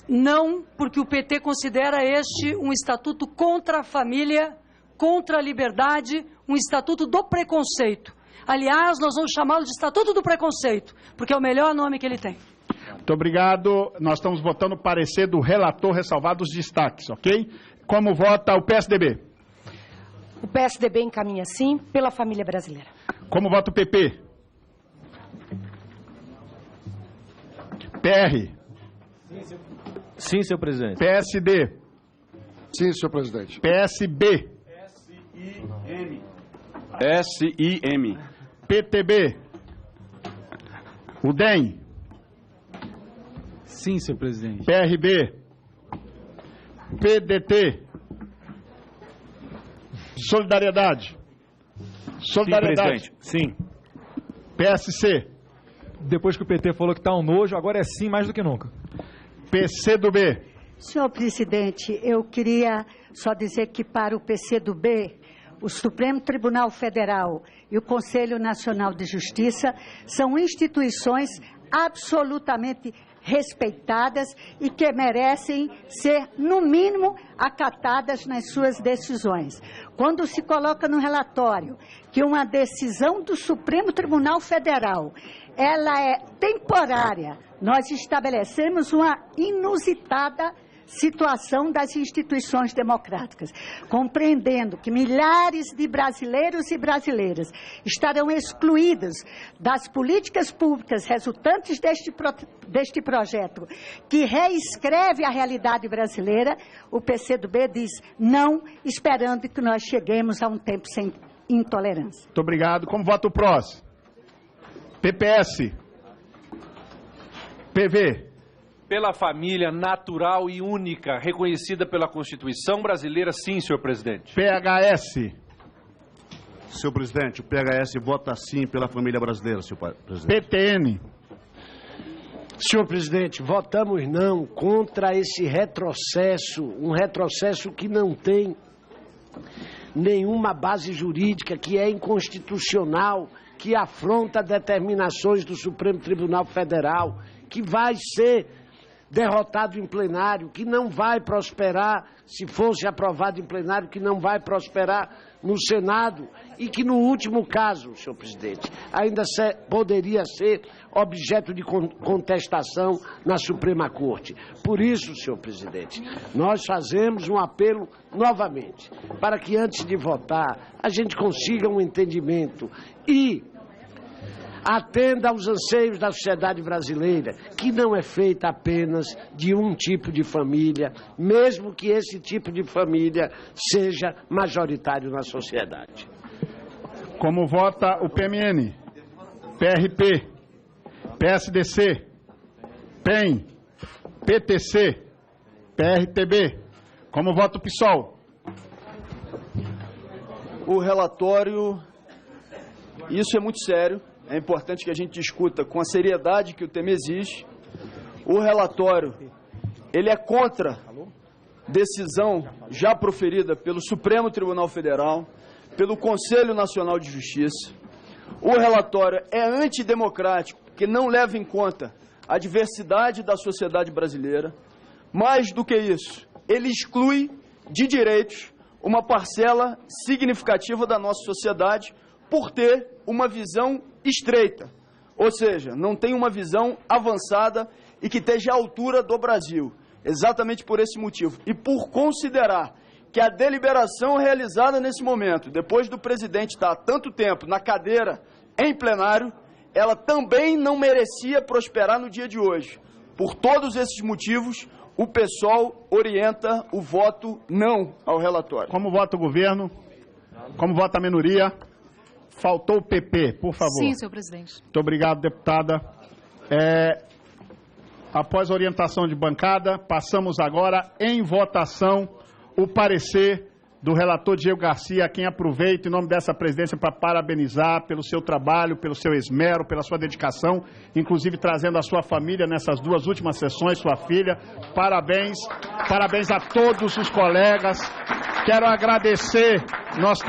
S4: não, porque o PT considera este um estatuto contra a família, contra a liberdade, um estatuto do preconceito. Aliás, nós vamos chamá-lo de estatuto do preconceito, porque é o melhor nome que ele tem.
S11: Muito obrigado. Nós estamos votando o parecer do relator ressalvado os destaques, ok? Como vota o PSDB?
S4: O PSDB encaminha sim pela família brasileira.
S11: Como vota o PP? PR?
S13: Sim, senhor presidente.
S11: PSD?
S6: Sim, senhor presidente.
S11: PSB?
S13: SIM.
S11: PTB? UDEM?
S5: Sim, senhor presidente.
S11: PRB? PDT? Solidariedade? Solidariedade?
S13: Sim.
S11: PSC?
S12: Depois que o PT falou que está um nojo, agora é sim mais do que nunca.
S11: PCdoB?
S7: Senhor presidente, eu queria só dizer que para o PCdoB, o Supremo Tribunal Federal e o Conselho Nacional de Justiça são instituições absolutamente respeitadas e que merecem ser, no mínimo, acatadas nas suas decisões. Quando se coloca no relatório que uma decisão do Supremo Tribunal Federal, ela é temporária, nós estabelecemos uma inusitada situação das instituições democráticas, compreendendo que milhares de brasileiros e brasileiras estarão excluídos das políticas públicas resultantes deste projeto, que reescreve a realidade brasileira. O PCdoB diz não, esperando que nós cheguemos a um tempo sem intolerância.
S11: Muito obrigado. Como vota o PROS? PPS? PV?
S3: Pela família natural e única, reconhecida pela Constituição brasileira, sim, senhor presidente.
S11: PHS?
S6: Senhor presidente, o PHS vota sim pela família brasileira, senhor presidente.
S11: PTN?
S8: Senhor presidente, votamos não contra esse retrocesso, um retrocesso que não tem nenhuma base jurídica, que é inconstitucional, que afronta determinações do Supremo Tribunal Federal, que vai ser derrotado em plenário, que não vai prosperar, se fosse aprovado em plenário, que não vai prosperar no Senado e que, no último caso, senhor presidente, ainda poderia ser objeto de contestação na Suprema Corte. Por isso, senhor presidente, nós fazemos um apelo novamente para que, antes de votar, a gente consiga um entendimento e atenda aos anseios da sociedade brasileira, que não é feita apenas de um tipo de família, mesmo que esse tipo de família seja majoritário na sociedade.
S11: Como vota o PMN, PRP, PSDC, PEN, PTC, PRTB. Como vota o PSOL?
S9: O relatório, isso é muito sério. É importante que a gente discuta com a seriedade que o tema exige. O relatório, ele é contra decisão já proferida pelo Supremo Tribunal Federal, pelo Conselho Nacional de Justiça. O relatório é antidemocrático, porque não leva em conta a diversidade da sociedade brasileira. Mais do que isso, ele exclui de direitos uma parcela significativa da nossa sociedade por ter uma visão estreita, ou seja, não tem uma visão avançada e que esteja à altura do Brasil, exatamente por esse motivo. E por considerar que a deliberação realizada nesse momento, depois do presidente estar há tanto tempo na cadeira em plenário, ela também não merecia prosperar no dia de hoje. Por todos esses motivos, o PSOL orienta o voto não ao relatório.
S11: Como vota o governo? Como vota a minoria? Faltou o PP, por favor.
S14: Sim, senhor presidente.
S11: Muito obrigado, deputada. Após a orientação de bancada, passamos agora em votação o parecer do relator Diego Garcia, a quem aproveito em nome dessa presidência para parabenizar pelo seu trabalho, pelo seu esmero, pela sua dedicação, inclusive trazendo a sua família nessas duas últimas sessões, sua filha. Parabéns, parabéns a todos os colegas. Quero agradecer, nós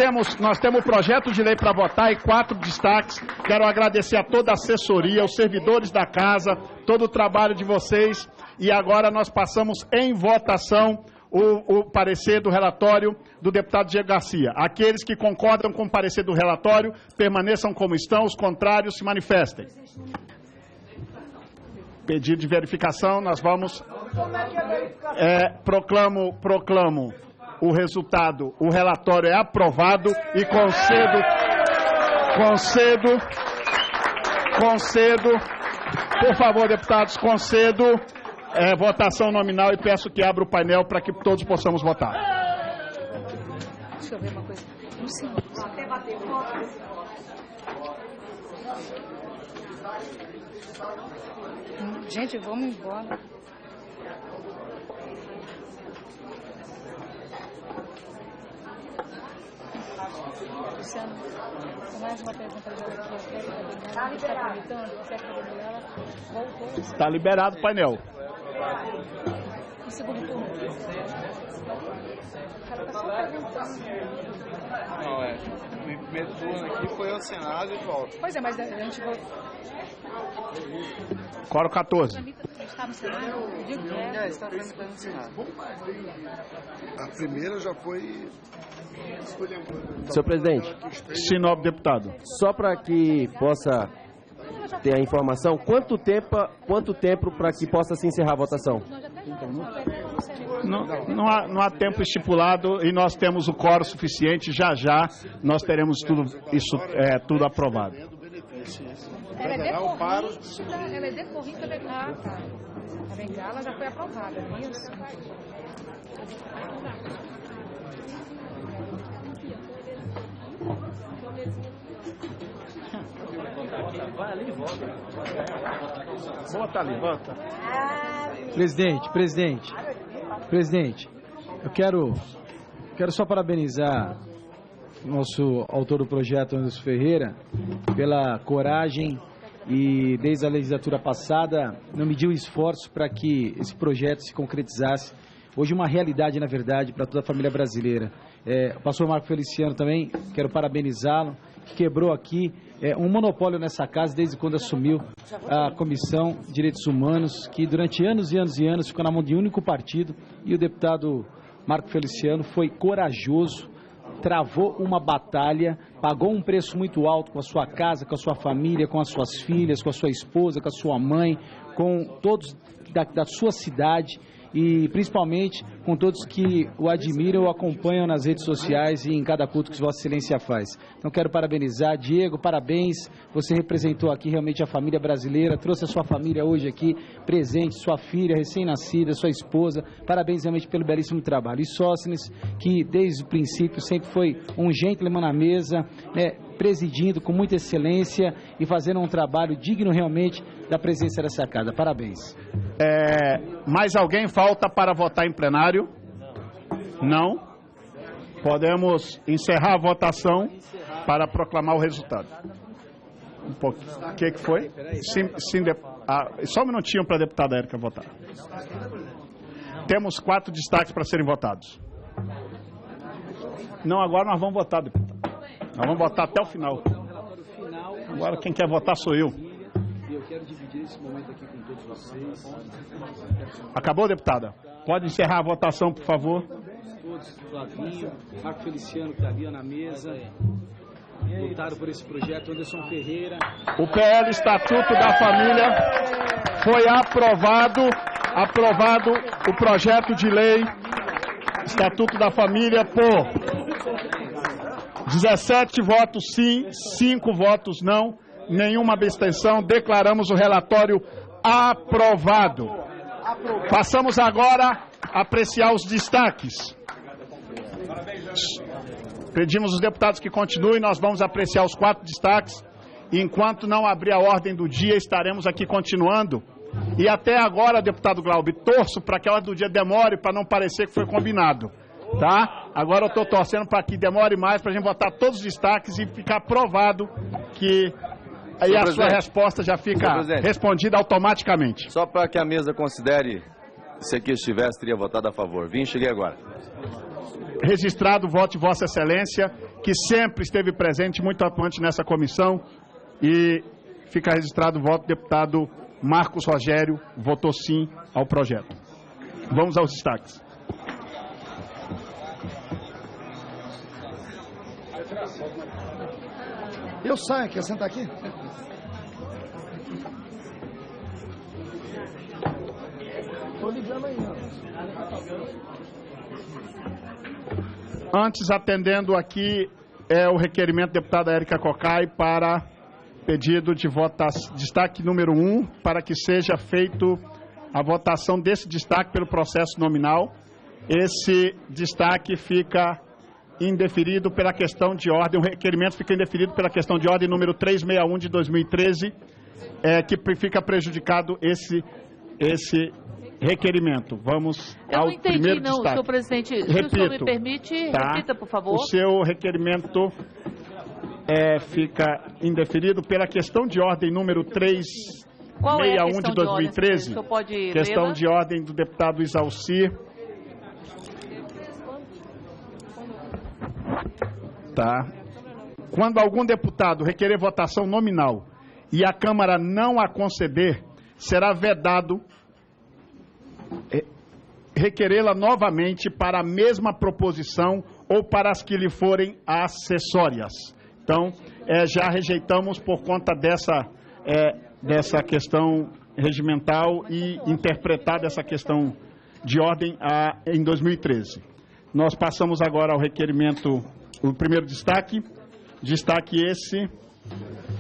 S11: temos projeto de lei para votar e 4 destaques. Quero agradecer a toda a assessoria, os servidores da casa, todo o trabalho de vocês. E agora nós passamos em votação o parecer do relatório do deputado Diego Garcia. Aqueles que concordam com o parecer do relatório, permaneçam como estão, os contrários se manifestem. Pedido de verificação, nós vamos... Proclamo o resultado, o relatório é aprovado e concedo, por favor, deputados, concedo votação nominal e peço que abra o painel para que todos possamos votar.
S14: Deixa eu ver uma coisa. Gente, vamos embora. Luciano, mais uma pergunta aqui.
S11: Está liberado o painel.
S14: Em segundo turno. O cara está só perguntando.
S15: Não, o primeiro turno aqui foi ao Senado e volta.
S14: Pois é, mas a gente vai...
S11: Quórum 14.
S14: Está no Senado? Eu digo que é.
S15: Está tramitando no Senado.
S6: A primeira já foi...
S10: Senhor presidente.
S11: Sinop, deputado.
S10: Só para que possa ter a informação, quanto tempo para que possa se encerrar a votação?
S11: Não há tempo estipulado e nós temos o quórum suficiente. Já nós teremos tudo aprovado.
S14: Ela é decorrida da tá. A bengala já foi aprovada, não é isso?
S5: Vai ali e volta.
S11: Bota ali, bota.
S5: Presidente, eu quero só parabenizar o nosso autor do projeto, Anderson Ferreira, pela coragem e desde a legislatura passada não mediu esforço para que esse projeto se concretizasse. Hoje uma realidade, na verdade, para toda a família brasileira. O pastor Marco Feliciano também, quero parabenizá-lo que quebrou aqui um monopólio nessa casa desde quando assumiu a Comissão de Direitos Humanos, que durante anos e anos e anos ficou na mão de um único partido, e o deputado Marco Feliciano foi corajoso, travou uma batalha, pagou um preço muito alto com a sua casa, com a sua família, com as suas filhas, com a sua esposa, com a sua mãe, com todos da sua cidade e principalmente com todos que o admiram ou acompanham nas redes sociais e em cada culto que Vossa Excelência faz. Então quero parabenizar, Diego, parabéns, você representou aqui realmente a família brasileira, trouxe a sua família hoje aqui presente, sua filha recém-nascida, sua esposa, parabéns realmente pelo belíssimo trabalho. E Sóstenes, que desde o princípio sempre foi um gentleman na mesa, né, presidindo com muita excelência e fazendo um trabalho digno realmente da presença dessa casa. Parabéns.
S11: Mais alguém falta para votar em plenário? Não? Podemos encerrar a votação para proclamar o resultado. Um pouquinho. O que foi? Só um minutinho para a deputada Érica votar. Temos 4 destaques para serem votados. Não, agora nós vamos votar, deputado. Nós vamos votar até o final. Agora quem quer votar sou eu.
S5: Eu quero dividir esse momento aqui com todos vocês.
S11: Acabou, deputada? Pode encerrar a votação, por favor.
S5: Todos, Flavinho, Marco Feliciano, que está ali na mesa. Votaram por esse projeto, Anderson Ferreira.
S11: O PL Estatuto da Família foi aprovado o projeto de lei Estatuto da Família por 17 votos sim, 5 votos não, nenhuma abstenção. Declaramos o relatório aprovado. Passamos agora a apreciar os destaques. Pedimos aos deputados que continuem, nós vamos apreciar os 4 destaques. Enquanto não abrir a ordem do dia, estaremos aqui continuando. E até agora, deputado Glauber, torço para que a ordem do dia demore, para não parecer que foi combinado. Tá? Agora eu estou torcendo para que demore mais, para a gente botar todos os destaques e ficar provado que aí a sua resposta já fica respondida automaticamente.
S16: Só para que a mesa considere, se aqui estivesse, teria votado a favor. Cheguei agora.
S11: Registrado o voto de Vossa Excelência, que sempre esteve presente, muito atuante nessa comissão, e fica registrado o voto do deputado Marcos Rogério, votou sim ao projeto. Vamos aos destaques.
S2: Eu saio, quer sentar aqui? Estou ligando aí.
S11: Antes, atendendo aqui, o requerimento da deputada Érica Cocai para pedido de votação, destaque número 1, para que seja feito a votação desse destaque pelo processo nominal. Esse destaque fica indeferido pela questão de ordem, o requerimento fica indeferido pela questão de ordem número 361 de 2013, que fica prejudicado esse requerimento. Vamos ao primeiro destaque.
S1: Eu não entendi, senhor presidente.
S11: Repito,
S1: se o senhor me permite, repita, por favor.
S11: O seu requerimento fica indeferido pela questão de ordem número 361 de 2013, questão de ordem do deputado Isalcir. Tá. Quando algum deputado requerer votação nominal e a Câmara não a conceder, será vedado requerê-la novamente para a mesma proposição ou para as que lhe forem acessórias. Então, já rejeitamos por conta dessa questão regimental e interpretada essa questão de ordem em 2013. Nós passamos agora ao requerimento, o primeiro destaque esse,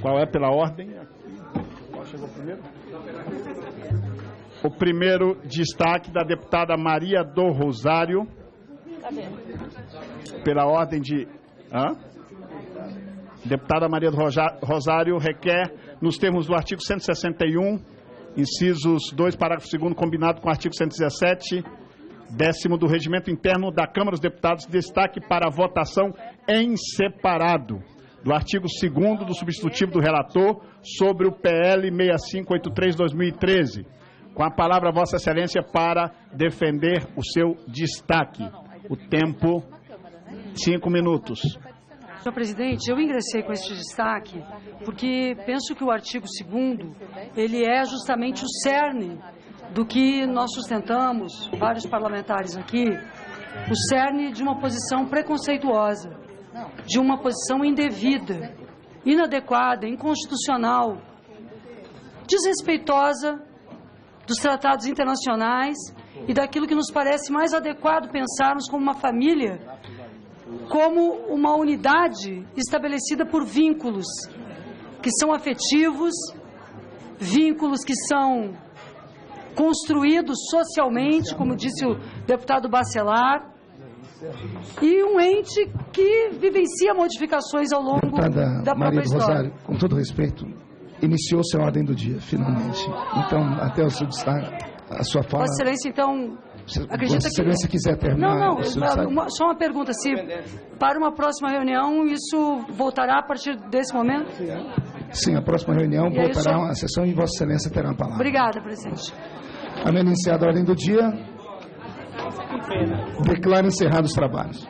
S11: qual é pela ordem? Qual chegou primeiro? O primeiro destaque da deputada Maria do Rosário, pela ordem de... Deputada Maria do Rosário requer, nos termos do artigo 161, incisos 2, parágrafo 2º, combinado com o artigo 117, 10º do Regimento Interno da Câmara dos Deputados, destaque para a votação em separado do artigo 2º do substitutivo do relator sobre o PL 6583/2013. Com a palavra, Vossa Excelência, para defender o seu destaque. O tempo, 5 minutos.
S4: Senhor presidente, eu ingressei com este destaque porque penso que o artigo 2º, ele é justamente o cerne do que nós sustentamos, vários parlamentares aqui, o cerne de uma posição preconceituosa, de uma posição indevida, inadequada, inconstitucional, desrespeitosa dos tratados internacionais e daquilo que nos parece mais adequado pensarmos como uma família, como uma unidade estabelecida por vínculos que são afetivos, vínculos que são construídos socialmente, como disse o deputado Bacelar, e um ente que vivencia modificações ao longo da própria história.
S2: Rosário, com todo respeito, iniciou-se a ordem do dia, finalmente. Então, até o seu destaque, a sua fala...
S4: Vossa Excelência, então, acredita
S2: Vossa Excelência quiser terminar...
S4: Não, só uma pergunta, se para uma próxima reunião isso voltará a partir desse momento?
S2: Sim, a próxima reunião voltará a sessão e Vossa Excelência terá a palavra.
S4: Obrigada, presidente.
S2: Havendo iniciado a ordem do dia, declaro encerrados os trabalhos.